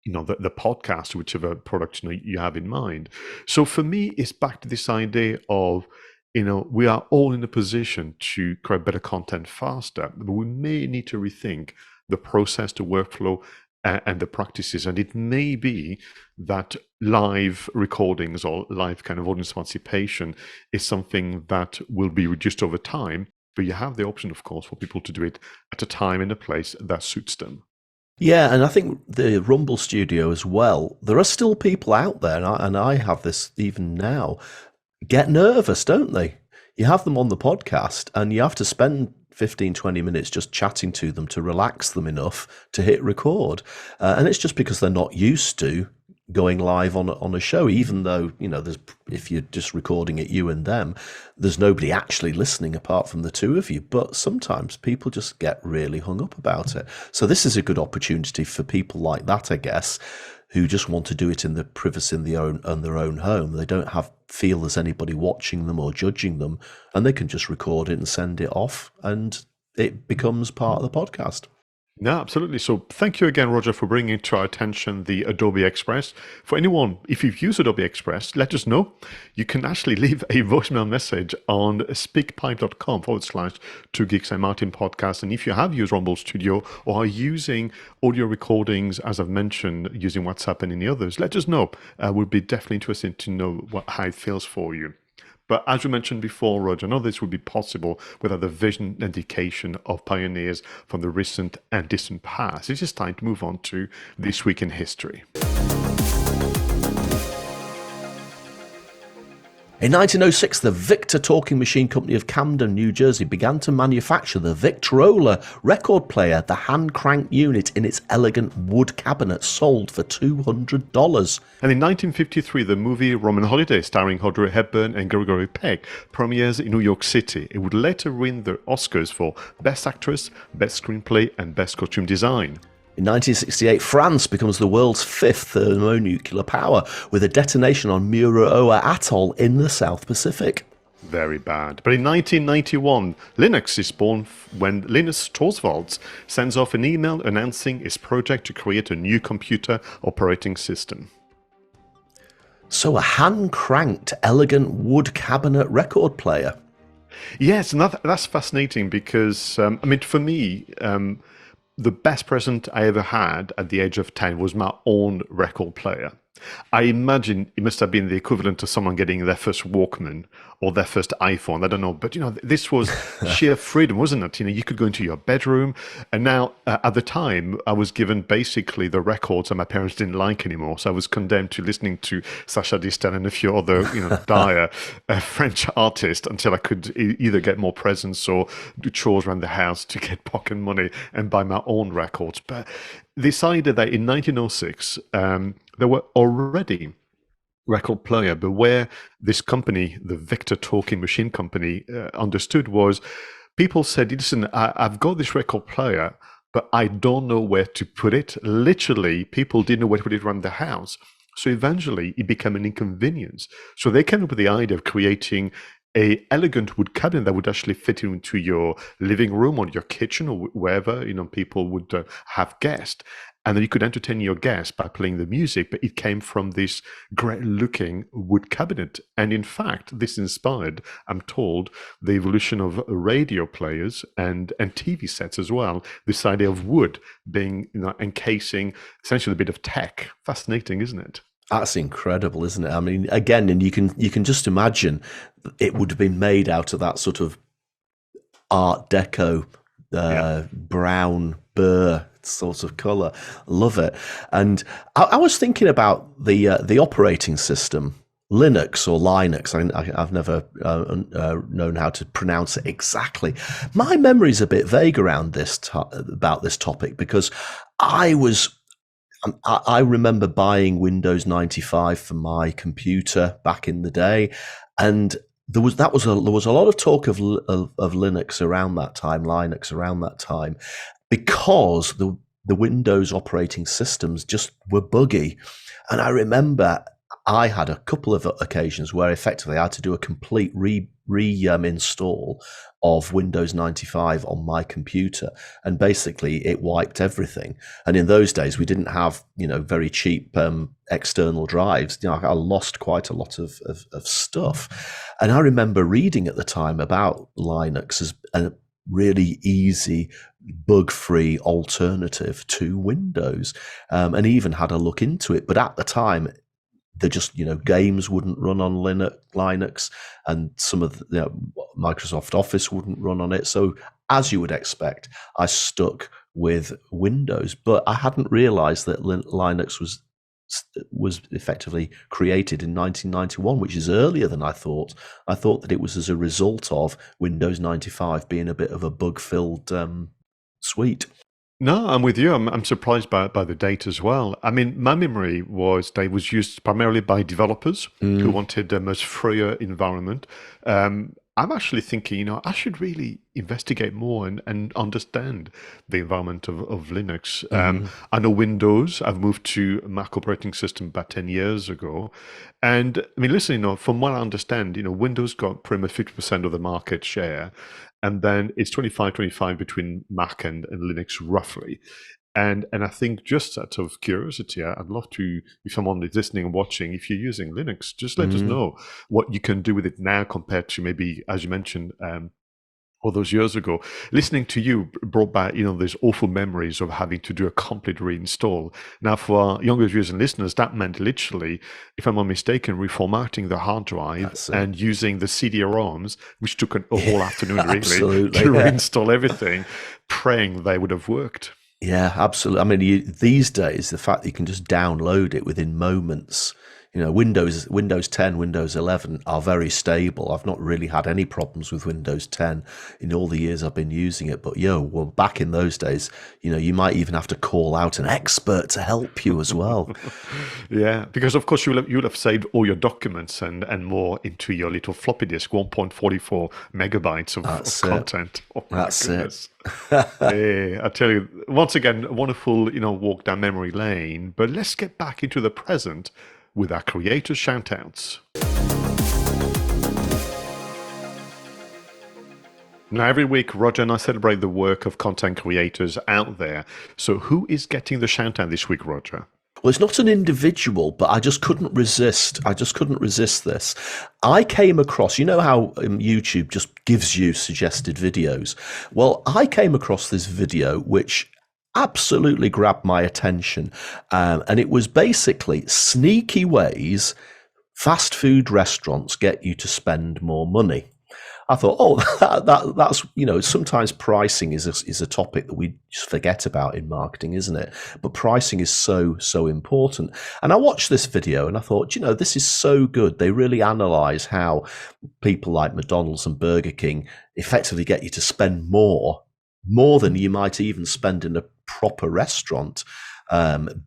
Speaker 1: the podcast, whichever product you have in mind. So for me, it's back to this idea of, we are all in a position to create better content faster, but we may need to rethink the process, the workflow, and the practices. And it may be that live recordings or live kind of audience participation is something that will be reduced over time, but you have the option, of course, for people to do it at a time and a place that suits them.
Speaker 2: Yeah, and I think the Rumble Studio as well, there are still people out there, and I have this even now, get nervous, don't they? You have them on the podcast and you have to spend 15, 20 minutes just chatting to them to relax them enough to hit record. And it's just because they're not used to going live on a show, even though, if you're just recording it, you and them, there's nobody actually listening apart from the two of you. But sometimes people just get really hung up about it. So this is a good opportunity for people like that, I guess, who just want to do it in the privacy in their own home. They don't feel there's anybody watching them or judging them, and they can just record it and send it off, and it becomes part of the podcast.
Speaker 1: No, absolutely. So thank you again, Roger, for bringing to our attention the Adobe Express. For anyone, if you've used Adobe Express, let us know. You can actually leave a voicemail message on speakpipe.com/Two Geeks and Martin podcast. And if you have used Rumble Studio or are using audio recordings, as I've mentioned, using WhatsApp and any others, let us know. We'd be definitely interested to know how it feels for you. But as you mentioned before, Roger, none of this would be possible without the vision and dedication of pioneers from the recent and distant past. It's just time to move on to This Week in History.
Speaker 2: In 1906, the Victor Talking Machine Company of Camden, New Jersey, began to manufacture the Victrola record player, the hand-cranked unit in its elegant wood cabinet, sold for $200.
Speaker 1: And in 1953, the movie Roman Holiday, starring Audrey Hepburn and Gregory Peck, premieres in New York City. It would later win the Oscars for Best Actress, Best Screenplay, and Best Costume Design.
Speaker 2: In 1968, France becomes the world's fifth thermonuclear power, with a detonation on Monroe Atoll in the South Pacific.
Speaker 1: Very bad. But in 1991, Linux is born when Linus Torvalds sends off an email announcing his project to create a new computer operating system.
Speaker 2: So a hand-cranked, elegant wood cabinet record player.
Speaker 1: Yes, and that's fascinating because, for me, the best present I ever had at the age of 10 was my own record player. I imagine it must have been the equivalent to someone getting their first Walkman or their first iPhone. I don't know. But, this was sheer freedom, wasn't it? You could go into your bedroom. And now, at the time, I was given basically the records that my parents didn't like anymore. So I was condemned to listening to Sacha Distel and a few other, dire French artists until I could either get more presents or do chores around the house to get pocket money and buy my own records. But decided that in 1906, there were already record player, but where this company, the Victor Talking Machine Company, understood was people said, listen, I've got this record player, but I don't know where to put it. Literally, people didn't know where to put it around the house. So eventually, it became an inconvenience. So they came up with the idea of creating a elegant wood cabinet that would actually fit into your living room or your kitchen or wherever people would have guests, and then you could entertain your guests by playing the music. But it came from this great-looking wood cabinet, and in fact, this inspired, I'm told, the evolution of radio players and TV sets as well. This idea of wood being encasing essentially a bit of tech. Fascinating, isn't it?
Speaker 2: That's incredible, isn't it? I mean, again, and you can just imagine it would have been made out of that sort of Art Deco brown burr sort of color. Love it. And I was thinking about the operating system, Linux or Linux. I've never known how to pronounce it exactly. My memory's a bit vague around about this topic, because I remember buying Windows 95 for my computer back in the day, and there was a lot of talk of Linux around that time, because the Windows operating systems just were buggy. And I remember I had a couple of occasions where effectively I had to do a complete install of Windows 95 on my computer, and basically it wiped everything. And in those days, we didn't have, very cheap external drives. I lost quite a lot of stuff. And I remember reading at the time about Linux as a really easy, bug-free alternative to Windows, and even had a look into it. But at the time, they just, games wouldn't run on Linux, and some of the Microsoft Office wouldn't run on it. So as you would expect, I stuck with Windows, but I hadn't realized that Linux was effectively created in 1991, which is earlier than I thought. I thought that it was as a result of Windows 95 being a bit of a bug-filled suite.
Speaker 1: No, I'm with you. I'm surprised by the date as well. I mean, my memory was that it was used primarily by developers who wanted a much freer environment. I'm actually thinking, I should really investigate more and understand the environment of Linux. I know Windows. I've moved to Mac operating system about 10 years ago. And I mean, listen, from what I understand, Windows got pretty much 50% of the market share. And then it's 25 between Mac and Linux roughly. And I think just out of curiosity, I'd love to, if someone is listening and watching, if you're using Linux, just let us know what you can do with it now compared to maybe, as you mentioned, all those years ago. Listening to you brought back, these awful memories of having to do a complete reinstall. Now, for our younger viewers and listeners, that meant literally, if I'm not mistaken, reformatting the hard drive and using the CD-ROMs, which took a whole afternoon really to reinstall everything, praying they would have worked.
Speaker 2: Yeah, absolutely. I mean, these days, the fact that you can just download it within moments, Windows 10, Windows 11 are very stable. I've not really had any problems with Windows 10 in all the years I've been using it. But back in those days, you might even have to call out an expert to help you as well.
Speaker 1: Yeah, because of course you'll have saved all your documents and more into your little floppy disk, 1.44 megabytes of content. Oh,
Speaker 2: that's it.
Speaker 1: Hey, I tell you, once again, a wonderful, walk down memory lane. But let's get back into the present with our creators' shoutouts. Now, every week, Roger and I celebrate the work of content creators out there. So who is getting the shout-out this week, Roger?
Speaker 2: Well, it's not an individual, but I just couldn't resist. this. I came across, how YouTube just gives you suggested videos. Well, I came across this video, which absolutely grabbed my attention. And it was basically sneaky ways fast food restaurants get you to spend more money. I thought, that's, sometimes pricing is a topic that we just forget about in marketing, isn't it? But pricing is so important. And I watched this video and I thought, this is so good. They really analyze how people like McDonald's and Burger King effectively get you to spend more than you might even spend in a proper restaurant,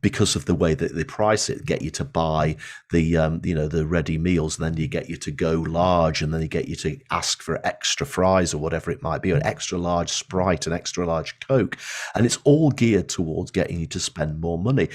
Speaker 2: because of the way that they price it, get you to buy the ready meals, and then you get you to go large, and then they get you to ask for extra fries or whatever it might be, an extra large Sprite, an extra large Coke, and it's all geared towards getting you to spend more money.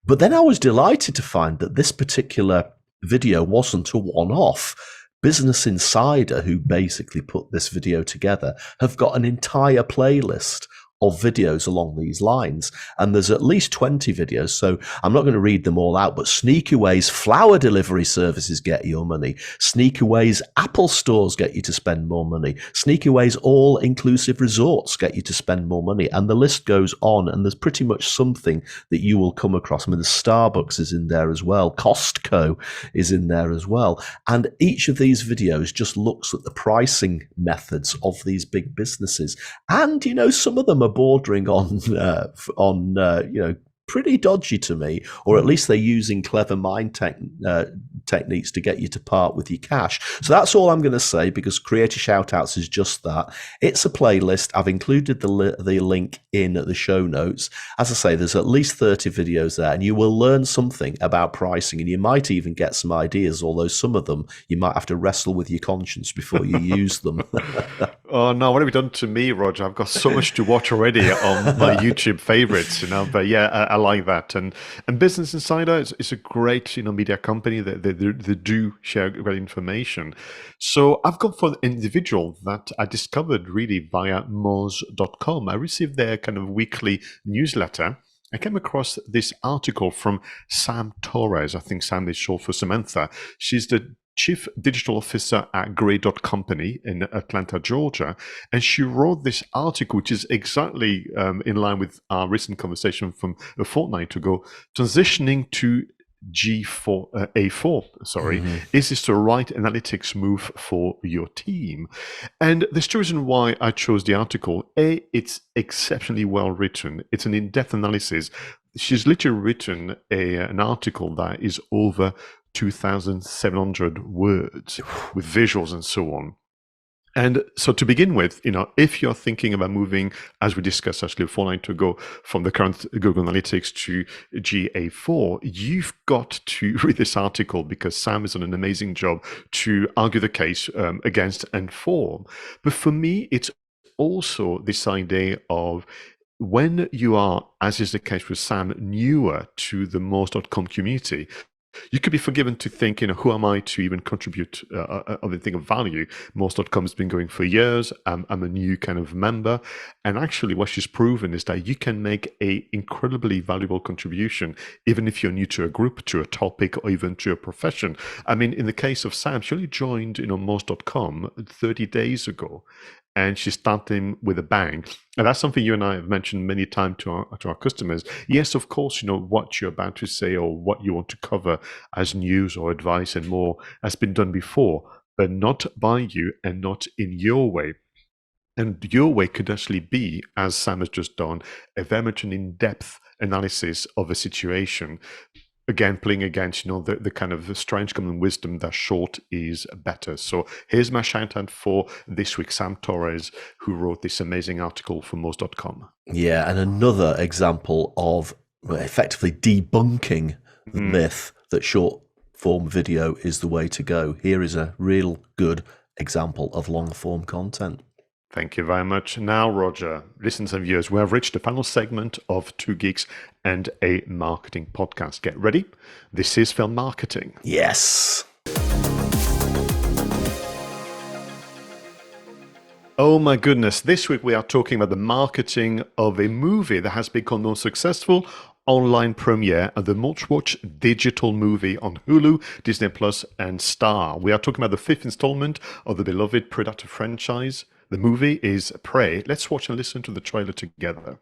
Speaker 2: But then I was delighted to find that this particular video wasn't a one-off. Business Insider, who basically put this video together, have got an entire playlist of videos along these lines, and there's at least 20 videos, so I'm not going to read them all out, but Sneaky Ways flower delivery services get your money, Sneaky Ways Apple stores get you to spend more money, Sneaky Ways all-inclusive resorts get you to spend more money, and the list goes on, and there's pretty much something that you will come across. I mean, the Starbucks is in there as well, Costco is in there as well, and each of these videos just looks at the pricing methods of these big businesses, and some of them are bordering on pretty dodgy to me, or at least they're using clever mind techniques to get you to part with your cash. So that's all I'm going to say, because Creator Shoutouts is just that. It's a playlist. I've included the link in the show notes. As I say, there's at least 30 videos there, and you will learn something about pricing, and you might even get some ideas, although some of them you might have to wrestle with your conscience before you use them.
Speaker 1: Oh no, what have you done to me, Roger? I've got so much to watch already on my YouTube favorites, But yeah, I like that. And Business Insider is a great media company that they do share great information. So I've gone for an individual that I discovered really via moz.com. I received their kind of weekly newsletter. I came across this article from Sam Torres. I think Sam is short for Samantha. She's the Chief Digital Officer at Grey.Company in Atlanta, Georgia. And she wrote this article, which is exactly in line with our recent conversation from a fortnight ago, transitioning to A4, is this the right analytics move for your team? And there's two reasons why I chose the article. A, it's exceptionally well written. It's an in-depth analysis. She's literally written an article that is over 2,700 words with visuals and so on. And so to begin with, if you're thinking about moving, as we discussed actually a fortnight ago, from the current Google Analytics to GA4, you've got to read this article because Sam has done an amazing job to argue the case against and for. But for me, it's also this idea of when you are, as is the case with Sam, newer to the moz.com community, you could be forgiven to think, who am I to even contribute anything of value? Moz.com has been going for years. I'm a new kind of member. And actually what she's proven is that you can make a incredibly valuable contribution, even if you're new to a group, to a topic, or even to a profession. I mean, in the case of Sam, she only joined, Moz.com 30 days ago. And she's starting with a bang. And that's something you and I have mentioned many times to our customers. Yes, of course, what you're about to say or what you want to cover as news or advice and more has been done before, but not by you and not in your way. And your way could actually be, as Sam has just done, a very much an in-depth analysis of a situation. Again, playing against, the kind of strange common wisdom that short is better. So here's my shout out for this week, Sam Torres, who wrote this amazing article for moz.com.
Speaker 2: Yeah, and another example of effectively debunking the myth that short form video is the way to go. Here is a real good example of long form content.
Speaker 1: Thank you very much. Now, Roger, listeners and viewers, we have reached the final segment of Two Geeks and a Marketing Podcast. Get ready. This is film marketing.
Speaker 2: Yes.
Speaker 1: Oh my goodness. This week we are talking about the marketing of a movie that has become the most successful online premiere of the most-watched digital movie on Hulu, Disney Plus, and Star. We are talking about the fifth installment of the beloved Predator franchise. The movie is Prey. Let's watch and listen to the trailer together.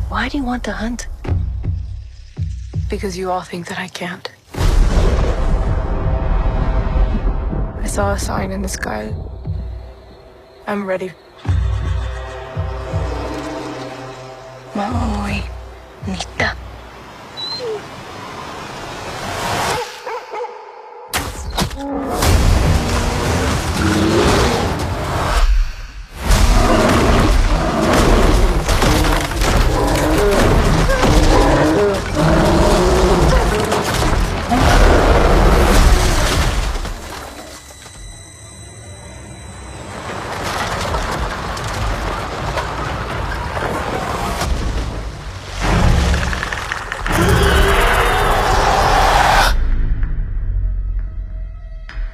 Speaker 3: Why do you want to hunt? Because you all think that I can't. I saw a sign in the sky. I'm ready. Maui'nita.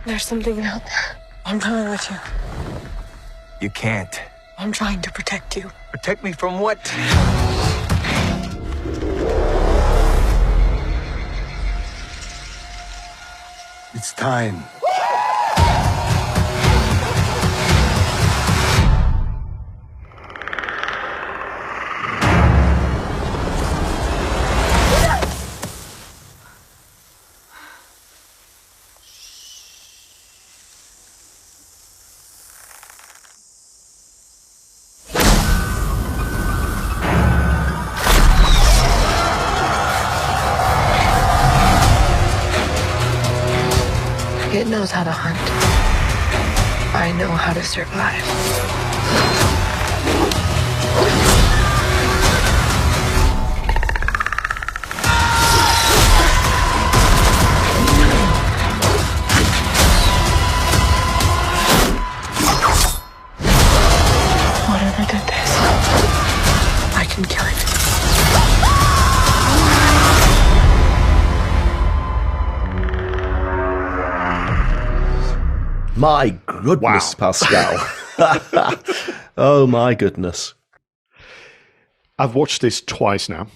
Speaker 3: There's something out there. I'm coming with you.
Speaker 4: You can't.
Speaker 3: I'm trying to protect you.
Speaker 4: Protect me from what? It's time.
Speaker 3: It knows how to hunt. I know how to survive.
Speaker 2: My goodness,
Speaker 1: Wow.
Speaker 2: Pascal. Oh, my goodness.
Speaker 1: I've watched this twice now.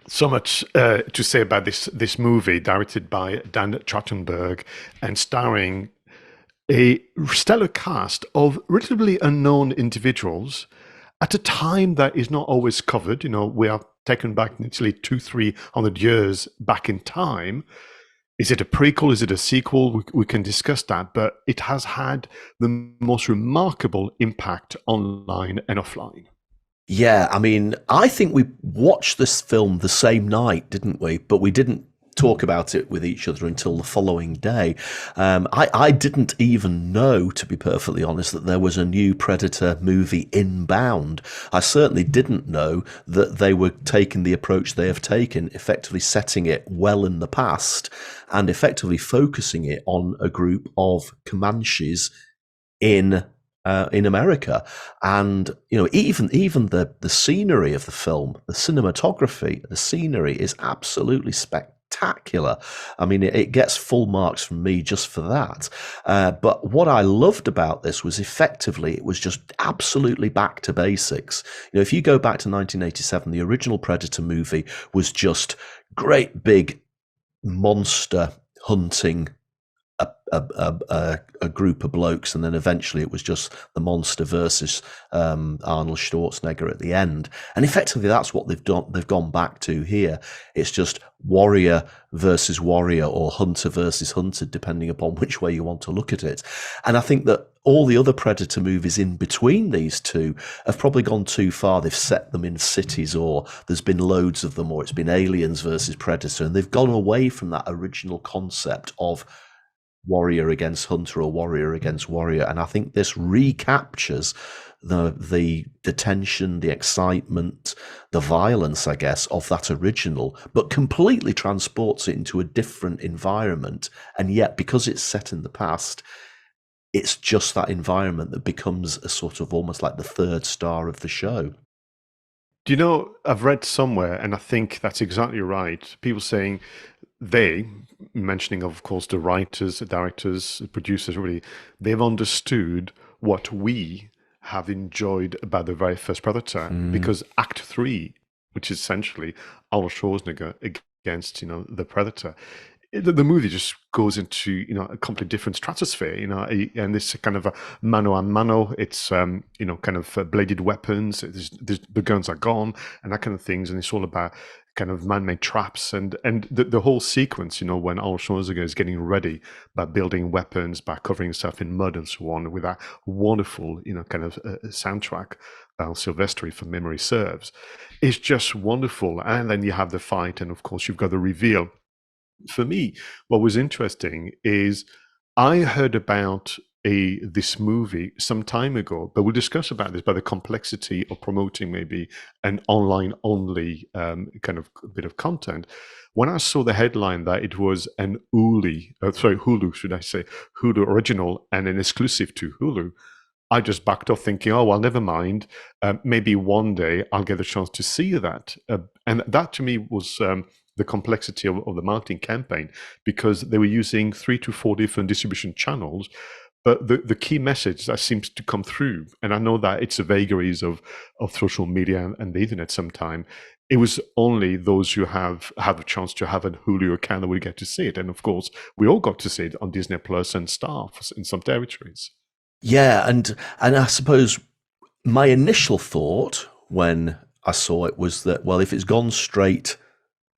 Speaker 1: So much to say about this movie, directed by Dan Trachtenberg and starring a stellar cast of relatively unknown individuals at a time that is not always covered. You know, we are taken back literally 200-300 years back in time. Is it a prequel? Is it a sequel? We can discuss that, but it has had the most remarkable impact online and offline.
Speaker 2: Yeah, I mean, I think we watched this film the same night, didn't we? But we didn't talk about it with each other until the following day. I didn't even know, to be perfectly honest, that there was a new Predator movie inbound. I certainly didn't know that they were taking the approach they have taken, effectively setting it well in the past and effectively focusing it on a group of Comanches in America. And you know, even the scenery of the film, the cinematography, the scenery is absolutely spectacular. I mean, it gets full marks from me just for that. But what I loved about this was effectively it was just absolutely back to basics. You know, if you go back to 1987, the original Predator movie was just great big monster hunting a group of blokes, and then eventually it was just the monster versus Arnold Schwarzenegger at the end. And effectively, that's what they've done. They've gone back to here. It's just warrior versus warrior, or hunter versus hunter, depending upon which way you want to look at it. And I think that all the other Predator movies in between these two have probably gone too far. They've set them in cities, or there's been loads of them, or it's been aliens versus Predator, and they've gone away from that original concept of warrior against hunter or warrior against warrior. And I think this recaptures the tension, the excitement, the violence, I guess, of that original, but completely transports it into a different environment. And yet, because it's set in the past, it's just that environment that becomes a sort of almost like the third star of the show.
Speaker 1: Do you know, I've read somewhere, and I think that's exactly right, people saying they, mentioning, of course, the writers, the directors, the producers, really, they've understood what we have enjoyed about the very first Predator, because Act 3, which is essentially Arnold Schwarzenegger against, you know, the Predator, the movie just goes into, you know, a completely different stratosphere, you know, and this kind of a mano a mano. It's you know, kind of bladed weapons. The guns are gone and that kind of things, and it's all about kind of man-made traps and the whole sequence, you know, when Arnold Schwarzenegger is getting ready by building weapons, by covering himself in mud and so on, with that wonderful, you know, kind of soundtrack by 𝗖𝗵𝗲, if memory serves. It's just wonderful. And then you have the fight, and of course you've got the reveal. For me, what was interesting is I heard about this movie some time ago, but we'll discuss about this, by the complexity of promoting maybe an online only kind of bit of content. When I saw the headline that it was an Hulu, should I say, Hulu original and an exclusive to Hulu, I just backed off thinking, oh, well, never mind. Maybe one day I'll get a chance to see that. And that to me was the complexity of the marketing campaign, because they were using 3 to 4 different distribution channels. But the key message that seems to come through, and I know that it's the vagaries of social media and the internet sometime, it was only those who have had the chance to have a Hulu account that would get to see it. And of course, we all got to see it on Disney Plus and Star in some territories.
Speaker 2: Yeah, and I suppose my initial thought when I saw it was that, well, if it's gone straight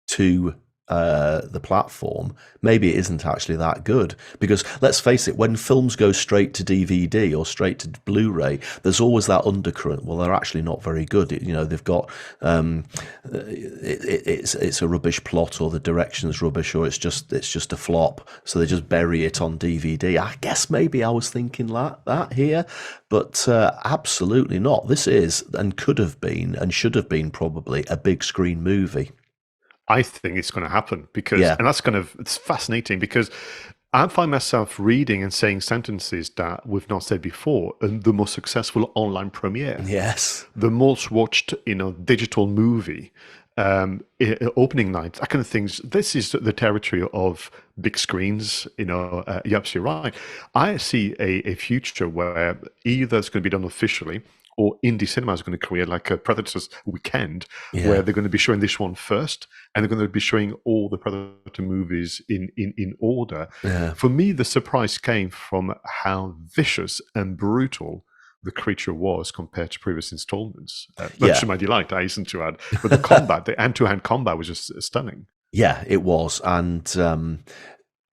Speaker 2: to the platform, maybe it isn't actually that good. Because let's face it, when films go straight to DVD or straight to Blu-ray, there's always that undercurrent. Well, they're actually not very good. You know, they've got it's a rubbish plot, or the direction's rubbish, or it's just a flop. So they just bury it on DVD. I guess maybe I was thinking that here, but absolutely not. This is, and could have been, and should have been probably, a big screen movie.
Speaker 1: I think it's going to happen, because, and that's it's fascinating, because I find myself reading and saying sentences that we've not said before. And the most successful online premiere,
Speaker 2: yes,
Speaker 1: the most watched, you know, digital movie, opening night, that kind of things. This is the territory of big screens. You're absolutely right. I see a future where either it's going to be done officially, or indie cinema is going to create like a Predators weekend, where they're going to be showing this one first, and they're going to be showing all the Predator movies in order. For me, the surprise came from how vicious and brutal the creature was compared to previous installments. Much to my delight, I hasten to add. But the combat, the hand-to-hand combat was just stunning.
Speaker 2: Yeah, it was. And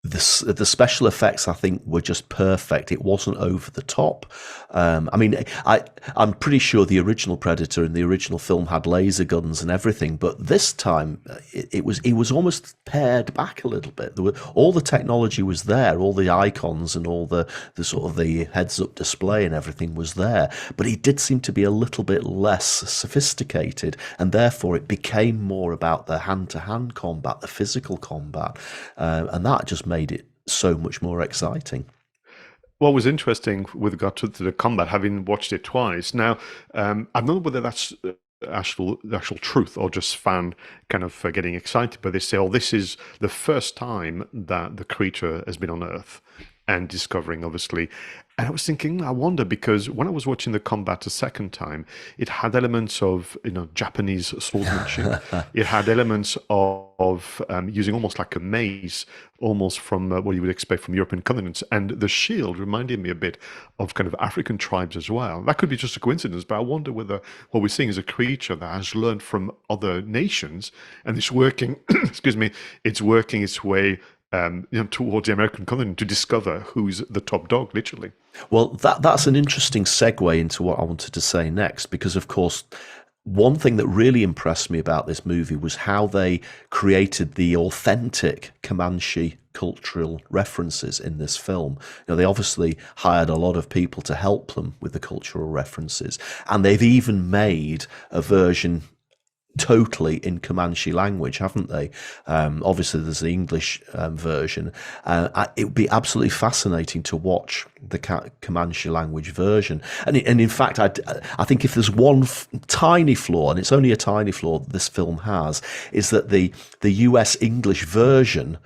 Speaker 2: the special effects, I think, were just perfect. It wasn't over the top. I mean, I'm pretty sure the original Predator in the original film had laser guns and everything, but this time it was almost pared back a little bit. All the technology was there, all the icons and all the sort of the heads-up display and everything was there, but it did seem to be a little bit less sophisticated, and therefore it became more about the hand-to-hand combat, the physical combat, and that just made it so much more exciting.
Speaker 1: What was interesting with regard to the combat, having watched it twice now, I don't know whether that's the actual truth or just fan kind of getting excited, but they say, oh, this is the first time that the creature has been on Earth and discovering, obviously. And I was thinking, I wonder, because when I was watching the combat a second time, it had elements of Japanese swordsmanship. It had elements of using almost like a mace, almost from what you would expect from European continents. And the shield reminded me a bit of kind of African tribes as well. That could be just a coincidence, but I wonder whether what we're seeing is a creature that has learned from other nations and it's working, excuse me, it's working its way towards the American continent to discover who's the top dog, literally.
Speaker 2: Well, that's an interesting segue into what I wanted to say next, because, of course, one thing that really impressed me about this movie was how they created the authentic Comanche cultural references in this film. They obviously hired a lot of people to help them with the cultural references, and they've even made a version totally in Comanche language, haven't they? Obviously, there's the English version. It would be absolutely fascinating to watch the Comanche language version. And in fact, I think if there's one tiny flaw, and it's only a tiny flaw that this film has, is that the US English version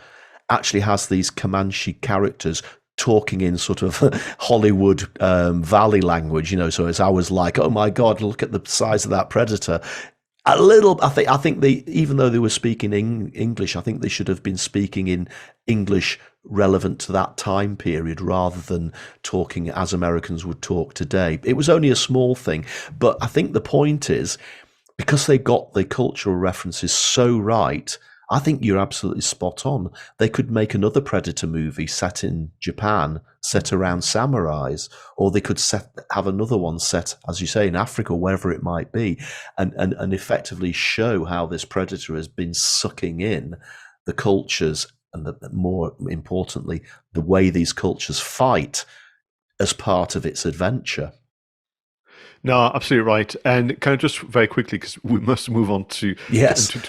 Speaker 2: actually has these Comanche characters talking in sort of Hollywood Valley language, so as I was like, oh my God, look at the size of that predator. A little, I think they, even though they were speaking English, I think they should have been speaking in English relevant to that time period rather than talking as Americans would talk today. It was only a small thing, but I think the point is, because they got the cultural references so right, I think you're absolutely spot on. They could make another Predator movie set in Japan, set around samurais, or they could have another one set, as you say, in Africa, wherever it might be, and effectively show how this Predator has been sucking in the cultures and, more importantly, the way these cultures fight as part of its adventure.
Speaker 1: No, absolutely right. And kind of just very quickly, because we must move on to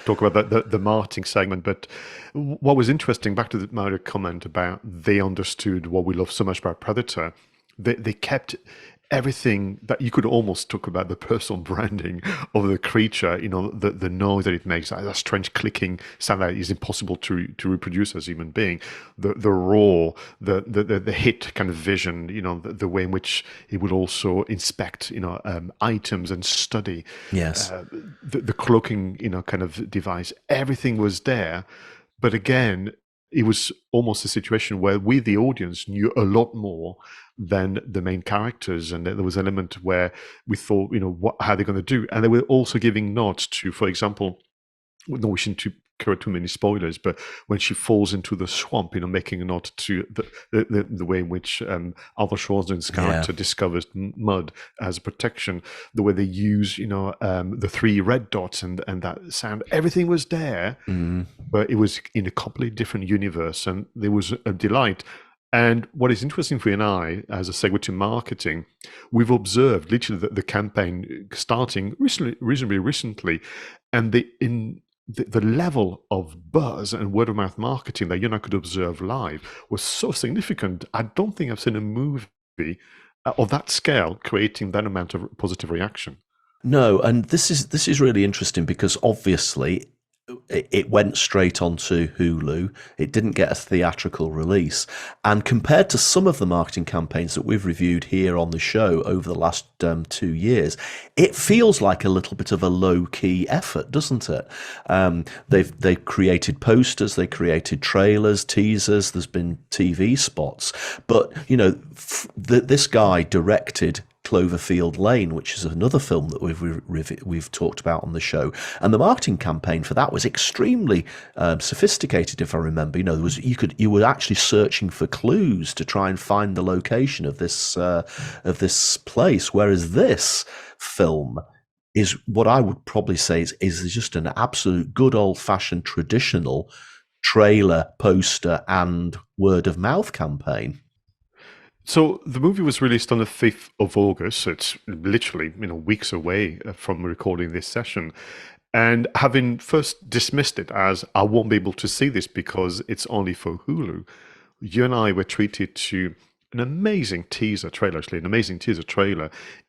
Speaker 1: talk about the marketing segment. But what was interesting, back to the Mario comment about they understood what we love so much about Predator, they kept everything that you could almost talk about the personal branding of the creature, the noise that it makes, that strange clicking sound that is impossible to reproduce as a human being, the roar, the hit kind of vision, the way in which it would also inspect, items and study, the cloaking, kind of device, everything was there. But again, it was almost a situation where we, the audience, knew a lot more than the main characters, and there was an element where we thought, how are they going to do? And they were also giving nods to, for example, not wishing to correct too many spoilers, but when she falls into the swamp, making a nod to the way in which Arthur Schwarzenegger's character discovers mud as a protection, the way they use, the 3 red dots and that sound, everything was there, but it was in a completely different universe, and there was a delight. And what is interesting for you and I, as a segue to marketing, we've observed literally the campaign starting reasonably recently, and the level of buzz and word of mouth marketing that you and I could observe live was so significant. I don't think I've seen a movie of that scale creating that amount of positive reaction.
Speaker 2: No, and this is really interesting because obviously it went straight onto Hulu. It didn't get a theatrical release. And compared to some of the marketing campaigns that we've reviewed here on the show over the last 2 years, it feels like a little bit of a low-key effort, doesn't it? They've created posters, they created trailers, teasers, there's been TV spots. But, you know, this guy directed Cloverfield Lane, which is another film that we've talked about on the show, and the marketing campaign for that was extremely sophisticated. If I remember, you know, you were actually searching for clues to try and find the location of this place, whereas this film is what I would probably say is just an absolute good old fashioned traditional trailer, poster, and word of mouth campaign.
Speaker 1: So the movie was released on the 5th of August, so it's literally, you know, weeks away from recording this session. And having first dismissed it as, I won't be able to see this because it's only for Hulu, you and I were treated to an amazing teaser trailer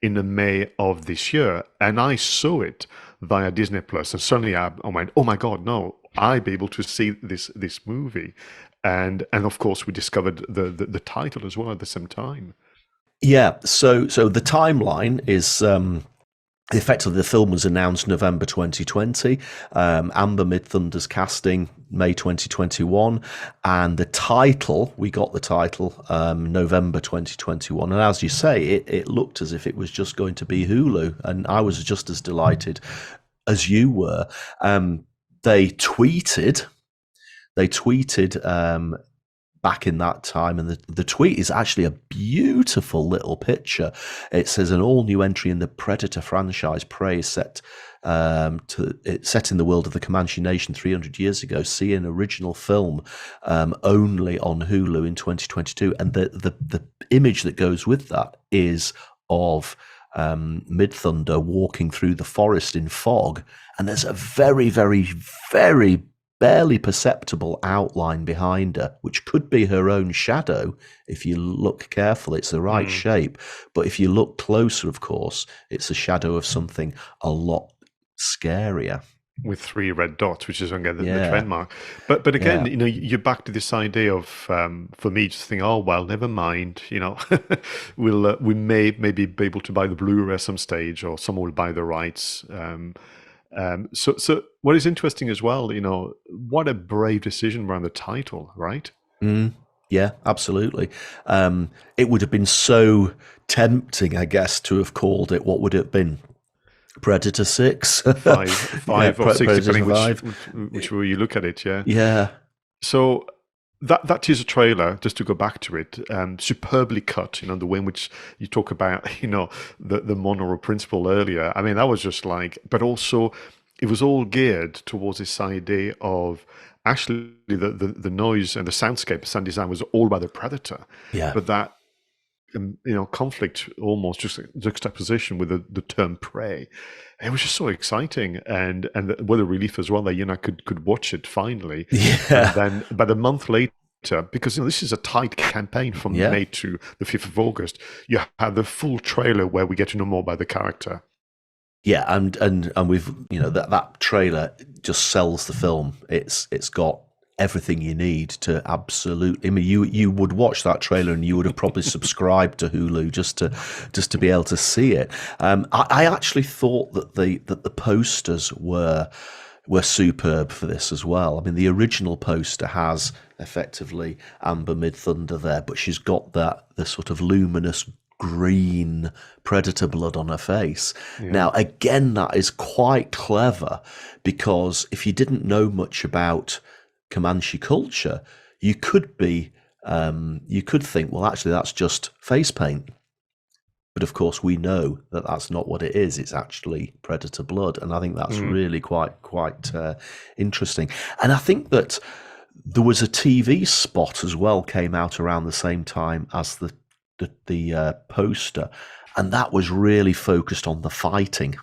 Speaker 1: in the May of this year. And I saw it via Disney Plus, and suddenly I went, oh my God, no, I'll be able to see this movie. And of course, we discovered the title as well at the same time.
Speaker 2: Yeah, so the timeline is effectively the film was announced November 2020, 𝗵𝗲 𝗏𝗏's casting May 2021, and the title, we got the title November 2021. And as you say, it looked as if it was just going to be Hulu, and I was just as delighted as you were. They tweeted back in that time, and the tweet is actually a beautiful little picture. It says an all-new entry in the Predator franchise, Prey, set in the world of the Comanche Nation 300 years ago. See an original film only on Hulu in 2022, and the image that goes with that is of Midthunder walking through the forest in fog, and there's a very, very, very barely perceptible outline behind her, which could be her own shadow if you look carefully. It's the right shape, but if you look closer, of course, it's a shadow of something a lot scarier.
Speaker 1: With 3 red dots, which is again the trademark. But again, you know, you're back to this idea of, for me, just think, oh well, never mind. You know, we may maybe be able to buy the Blu-ray at some stage, or someone will buy the rights. So what is interesting as well, you know, what a brave decision around the title, right?
Speaker 2: Yeah, absolutely. It would have been so tempting, I guess, to have called it, what would it have been? Predator 6?
Speaker 1: five or 6, depending which way you look at it, yeah.
Speaker 2: Yeah.
Speaker 1: So that is a trailer, just to go back to it, superbly cut, you know, the way in which you talk about, you know, the Monroe principle earlier. I mean, that was just like, but also it was all geared towards this idea of actually the noise and the soundscape, sound design was all by the Predator.
Speaker 2: Yeah.
Speaker 1: But that, you know, conflict, almost just juxtaposition with the term prey. It was just so exciting, and what a relief as well that, you know, I could watch it finally.
Speaker 2: Yeah.
Speaker 1: And then, but a month later, because, you know, this is a tight campaign from May to the 5th of August, you have the full trailer where we get to know more about the character.
Speaker 2: Yeah, and we've, you know, that trailer just sells the film. It's got everything you need to absolutely. I mean, you would watch that trailer and you would have probably subscribed to Hulu just to be able to see it. I actually thought that the posters were superb for this as well. I mean, the original poster has effectively 𝗵𝗲 𝗏𝗏 there, but she's got the sort of luminous green predator blood on her face. Yeah. Now, again, that is quite clever, because if you didn't know much about Comanche culture, you could think, well, actually, that's just face paint. But of course, we know that that's not what it is. It's actually predator blood, and I think that's really quite interesting. And I think that there was a TV spot as well, came out around the same time as the poster, and that was really focused on the fighting.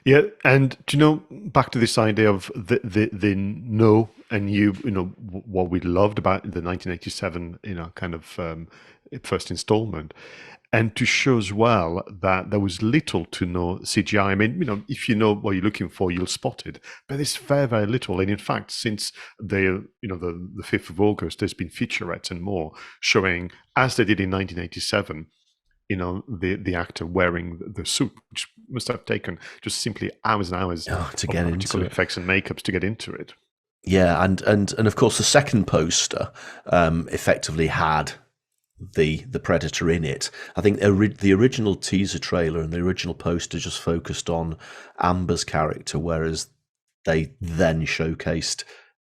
Speaker 1: Yeah, and do you know, back to this idea of the know and you know what we loved about the 1987, you know, kind of first installment, and to show as well that there was little to no CGI. I mean, if you know what you're looking for, you'll spot it. But it's very, very little. And in fact, since the 5th of August, there's been featurettes and more showing, as they did in 1987, the actor wearing the suit, which must have taken just simply hours and hours
Speaker 2: to get into
Speaker 1: practical effects and makeups to get into it.
Speaker 2: Yeah, and of course the second poster effectively had the Predator in it. I think the original teaser trailer and the original poster just focused on Amber's character, whereas they then showcased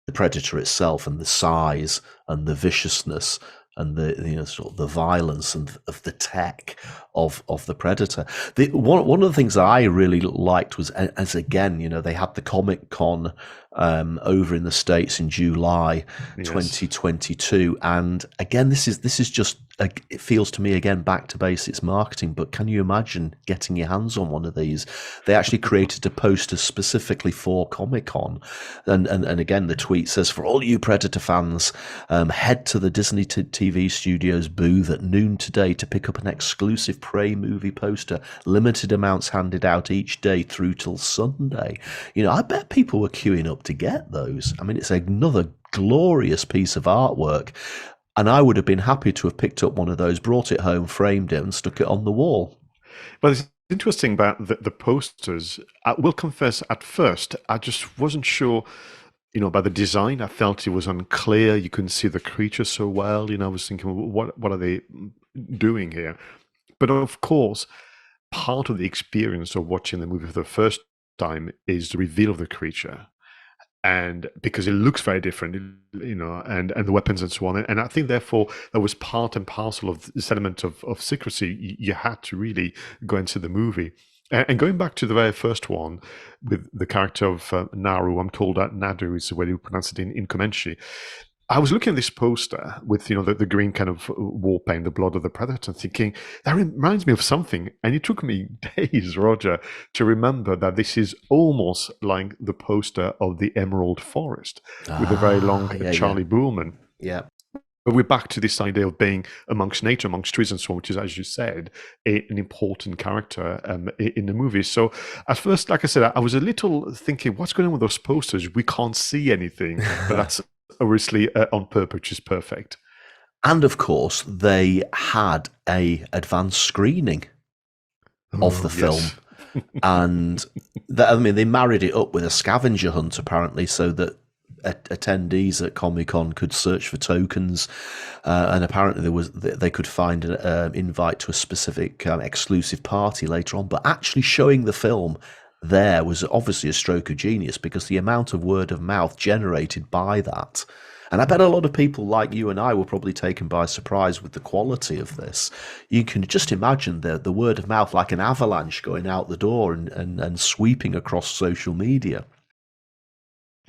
Speaker 2: the Predator itself and the size and the viciousness and the sort of the violence and of the tech of the Predator. One of the things that I really liked was, as again, they had the Comic-Con over in the States in July 2022, and again, this is just it feels to me again back to basics marketing. But can you imagine getting your hands on one of these? They actually created a poster specifically for Comic-Con, and again the tweet says, "For all you Predator fans, head to the Disney TV Studios booth at noon today to pick up an exclusive Prey movie poster. Limited amounts handed out each day through till Sunday." I bet people were queuing up to get those. I mean, it's another glorious piece of artwork, and I would have been happy to have picked up one of those, brought it home, framed it, and stuck it on the wall.
Speaker 1: Well, it's interesting about the posters. I will confess, at first, I just wasn't sure, about the design. I felt it was unclear. You couldn't see the creature so well. I was thinking, what are they doing here? But of course, part of the experience of watching the movie for the first time is the reveal of the creature. And because it looks very different, and the weapons and so on. And I think, therefore, that was part and parcel of this element of secrecy. You had to really go into the movie. And going back to the very first one, with the character of Naru, I'm told that Nadu is the way you pronounce it in 𝗏𝗏𝗄𝐻. I was looking at this poster with the green kind of war paint, the blood of the Predator, thinking that reminds me of something. And it took me days, Roger, to remember that this is almost like the poster of the Emerald Forest with the very long Charlie Boorman.
Speaker 2: Yeah.
Speaker 1: But we're back to this idea of being amongst nature, amongst trees and so on, which is, as you said, an important character in the movie. So at first, like I said, I was a little thinking, what's going on with those posters? We can't see anything, but that's obviously on purpose, which is perfect.
Speaker 2: And of course, they had a advanced screening of the film. And they married it up with a scavenger hunt, apparently, so that attendees at Comic-Con could search for tokens, and apparently they could find an invite to a specific exclusive party later on. But actually showing the film there was obviously a stroke of genius, because the amount of word of mouth generated by that, and I bet a lot of people like you and I were probably taken by surprise with the quality of this. You can just imagine the word of mouth like an avalanche going out the door and sweeping across social media.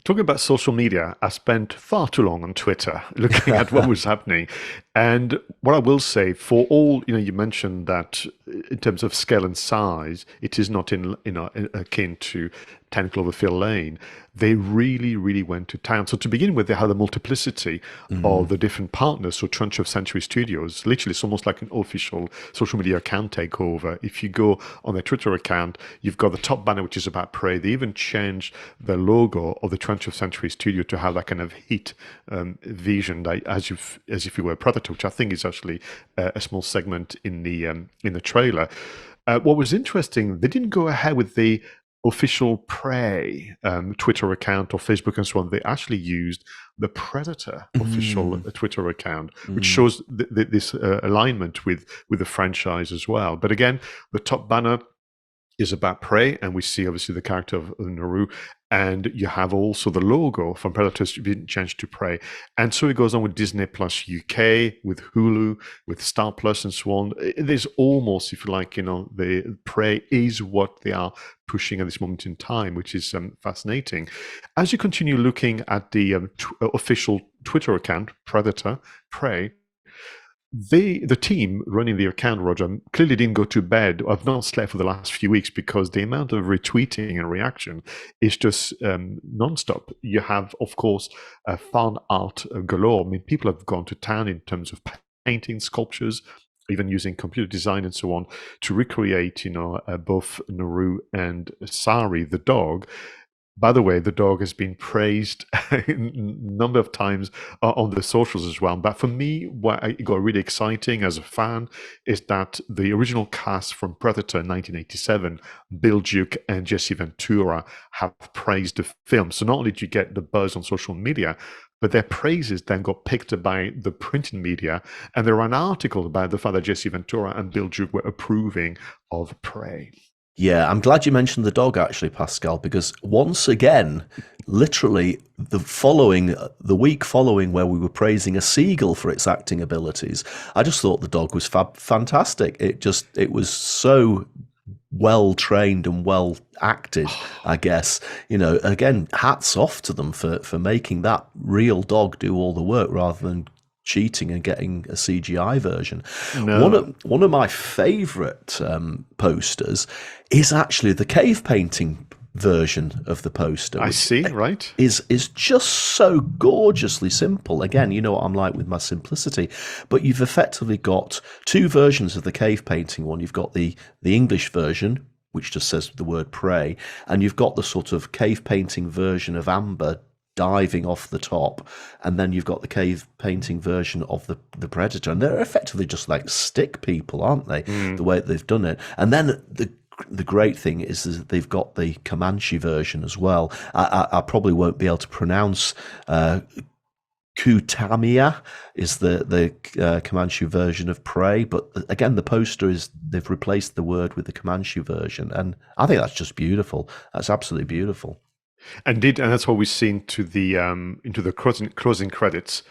Speaker 1: Talking about social media, I spent far too long on Twitter looking at what was happening. And what I will say, for all, you mentioned that in terms of scale and size, it is not akin to 10 Cloverfield Lane. They really, really went to town. So to begin with, they had a multiplicity of the different partners. So 20th Century Studios, literally, it's almost like an official social media account takeover. If you go on their Twitter account, you've got the top banner, which is about Prey. They even changed the logo of the 20th Century Studio to have that kind of heat vision, like, as if you were a Predator, which I think is actually a small segment in the trailer. What was interesting, they didn't go ahead with the official Prey Twitter account or Facebook and so on. They actually used the Predator official Twitter account, which shows this alignment with the franchise as well. But again, the top banner is about Prey, and we see obviously the character of Naru, and you have also the logo from Predators being changed to Prey. And so it goes on with Disney Plus UK, with Hulu, with Star Plus and so on. There's almost, if you like, the Prey is what they are pushing at this moment in time, which is fascinating. As you continue looking at the official Twitter account, Predator, Prey, the team running the account, Roger, clearly didn't go to bed. I've not slept for the last few weeks, because the amount of retweeting and reaction is just nonstop. You have, of course, fan art galore. I mean, people have gone to town in terms of painting, sculptures, even using computer design and so on to recreate, both Naru and Sari, the dog. By the way, the dog has been praised a number of times on the socials as well. But for me, what got really exciting as a fan is that the original cast from Predator in 1987, Bill Duke and Jesse Ventura, have praised the film. So not only do you get the buzz on social media, but their praises then got picked up by the printed media. And there were an article about the fact that Jesse Ventura and Bill Duke were approving of Prey.
Speaker 2: Yeah, I'm glad you mentioned the dog, actually, Pascal, because once again, literally the week following where we were praising a seagull for its acting abilities, I just thought the dog was fantastic. It was so well trained and well acted, I guess. Again, hats off to them for making that real dog do all the work rather than cheating and getting a CGI version. No. One of my favourite posters is actually the cave painting version of the poster.
Speaker 1: I see, right?
Speaker 2: Is just so gorgeously simple. Again, you know what I'm like with my simplicity. But you've effectively got two versions of the cave painting one. You've got the English version, which just says the word Prey, and you've got the sort of cave painting version of Amber diving off the top, and then you've got the cave painting version of the Predator, and they're effectively just like stick people, aren't they? The way that they've done it. And then the great thing is that they've got the Comanche version as well. I probably won't be able to pronounce 𝗬𝗓𝗄𝗏 is the Comanche version of Prey, but again, the poster they've replaced the word with the Comanche version, and I think that's just beautiful. That's absolutely beautiful.
Speaker 1: Indeed, and that's what we've seen into the closing credits,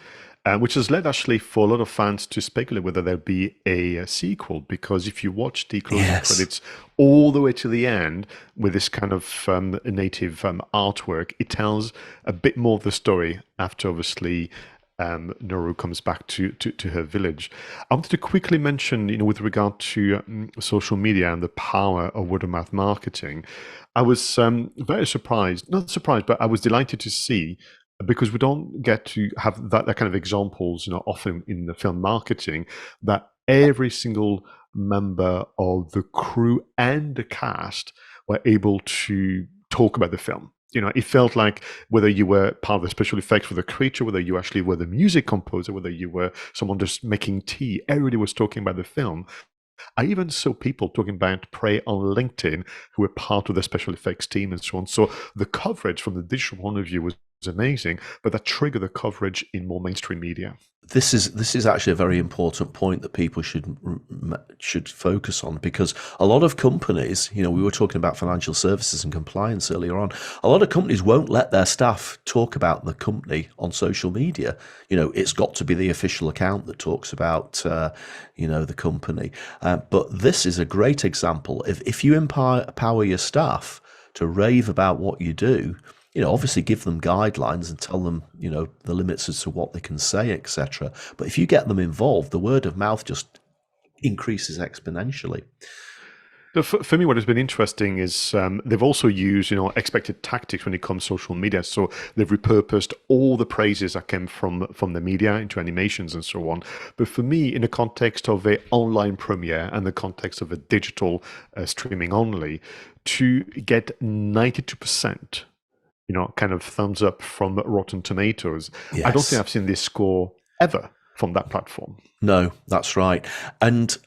Speaker 1: which has led actually for a lot of fans to speculate whether there'll be a sequel, because if you watch the closing credits all the way to the end with this kind of native artwork, it tells a bit more of the story after obviously Naru comes back to her village. I wanted to quickly mention, with regard to social media and the power of word-of-mouth marketing, I was very surprised, not surprised, but I was delighted to see, because we don't get to have that kind of examples, often in the film marketing, that every single member of the crew and the cast were able to talk about the film. It felt like whether you were part of the special effects for the creature, whether you actually were the music composer, whether you were someone just making tea, everybody was talking about the film. I even saw people talking about Prey on LinkedIn who were part of the special effects team and so on. So the coverage from the digital point of view was amazing, but that triggered the coverage in more mainstream media.
Speaker 2: This is actually a very important point that people should focus on, because a lot of companies, we were talking about financial services and compliance earlier on, a lot of companies won't let their staff talk about the company on social media. It's got to be the official account that talks about the company. But this is a great example. If you empower your staff to rave about what you do, obviously give them guidelines and tell them, the limits as to what they can say, etc. But if you get them involved, the word of mouth just increases exponentially.
Speaker 1: For me, what has been interesting is they've also used, expected tactics when it comes to social media. So they've repurposed all the praises that came from the media into animations and so on. But for me, in the context of an online premiere and the context of a digital streaming only, to get 92%, kind of thumbs up from Rotten Tomatoes. Yes. I don't think I've seen this score ever from that platform.
Speaker 2: No, that's right. And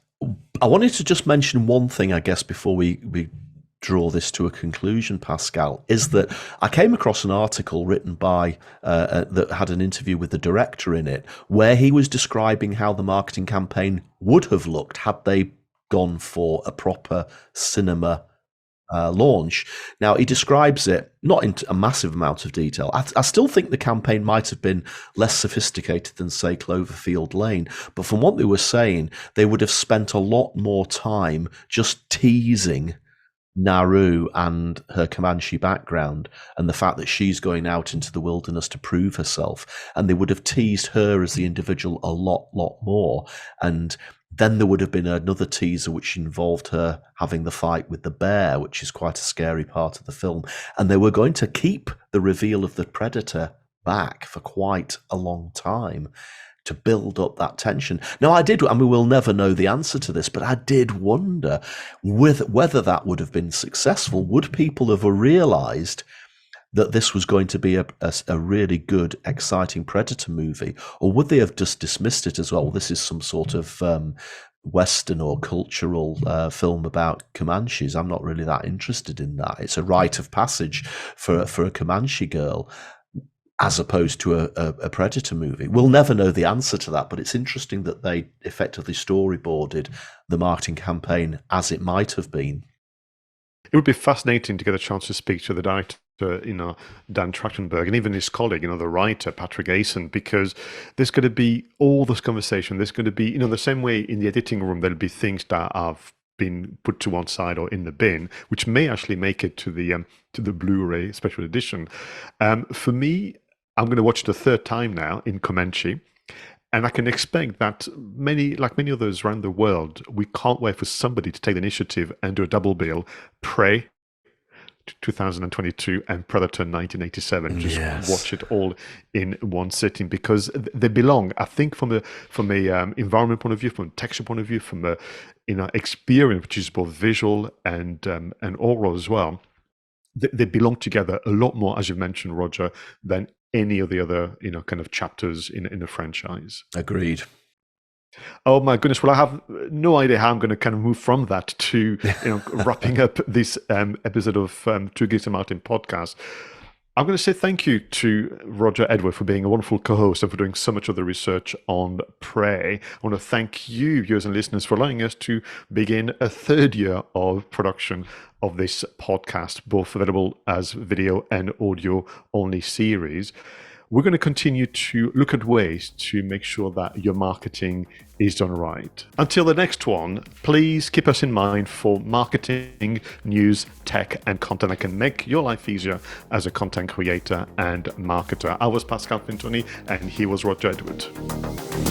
Speaker 2: I wanted to just mention one thing, I guess, before we draw this to a conclusion, Pascal, is that I came across an article written by that had an interview with the director in it, where he was describing how the marketing campaign would have looked had they gone for a proper cinema launch. Now, he describes it not in a massive amount of detail. I still think the campaign might have been less sophisticated than, say, Cloverfield Lane, but from what they were saying, they would have spent a lot more time just teasing Naru and her Comanche background and the fact that she's going out into the wilderness to prove herself, and they would have teased her as the individual a lot more. And then there would have been another teaser which involved her having the fight with the bear, which is quite a scary part of the film. And they were going to keep the reveal of the Predator back for quite a long time. to build up that tension. Now, we'll never know the answer to this, but I did wonder whether that would have been successful. Would people have realized that this was going to be a really good, exciting Predator movie, or would they have just dismissed it as, well, this is some sort of Western or cultural film about Comanches? I'm not really that interested in that. It's a rite of passage for a Comanche girl, as opposed to a Predator movie. We'll never know the answer to that, but it's interesting that they effectively storyboarded the marketing campaign as it might have been.
Speaker 1: It would be fascinating to get a chance to speak to the director, Dan Trachtenberg, and even his colleague, the writer, Patrick Asen, because there's going to be all this conversation. There's going to be, the same way in the editing room, there'll be things that have been put to one side or in the bin, which may actually make it to the Blu-ray special edition. For me, I'm going to watch it a third time now in Comanche. And I can expect that many others around the world, we can't wait for somebody to take the initiative and do a double bill, Prey 2022 and Predator 1987. Just watch it all in one sitting, because they belong. I think from a environment point of view, from a texture point of view, from a experience, which is both visual and oral as well. They belong together a lot more, as you mentioned, Roger, than any of the other kind of chapters in a franchise.
Speaker 2: Agreed.
Speaker 1: Oh my goodness! Well, I have no idea how I'm going to kind of move from that to wrapping up this episode of Two Geeks and Martin podcast. I'm going to say thank you to Roger Edward for being a wonderful co-host and for doing so much of the research on Prey. I want to thank you, viewers and listeners, for allowing us to begin a third year of production of this podcast, both available as video and audio only series. We're going to continue to look at ways to make sure that your marketing is done right. Until the next one, please keep us in mind for marketing, news, tech, and content that can make your life easier as a content creator and marketer. I was Pascal Fintoni, and he was Roger Edward.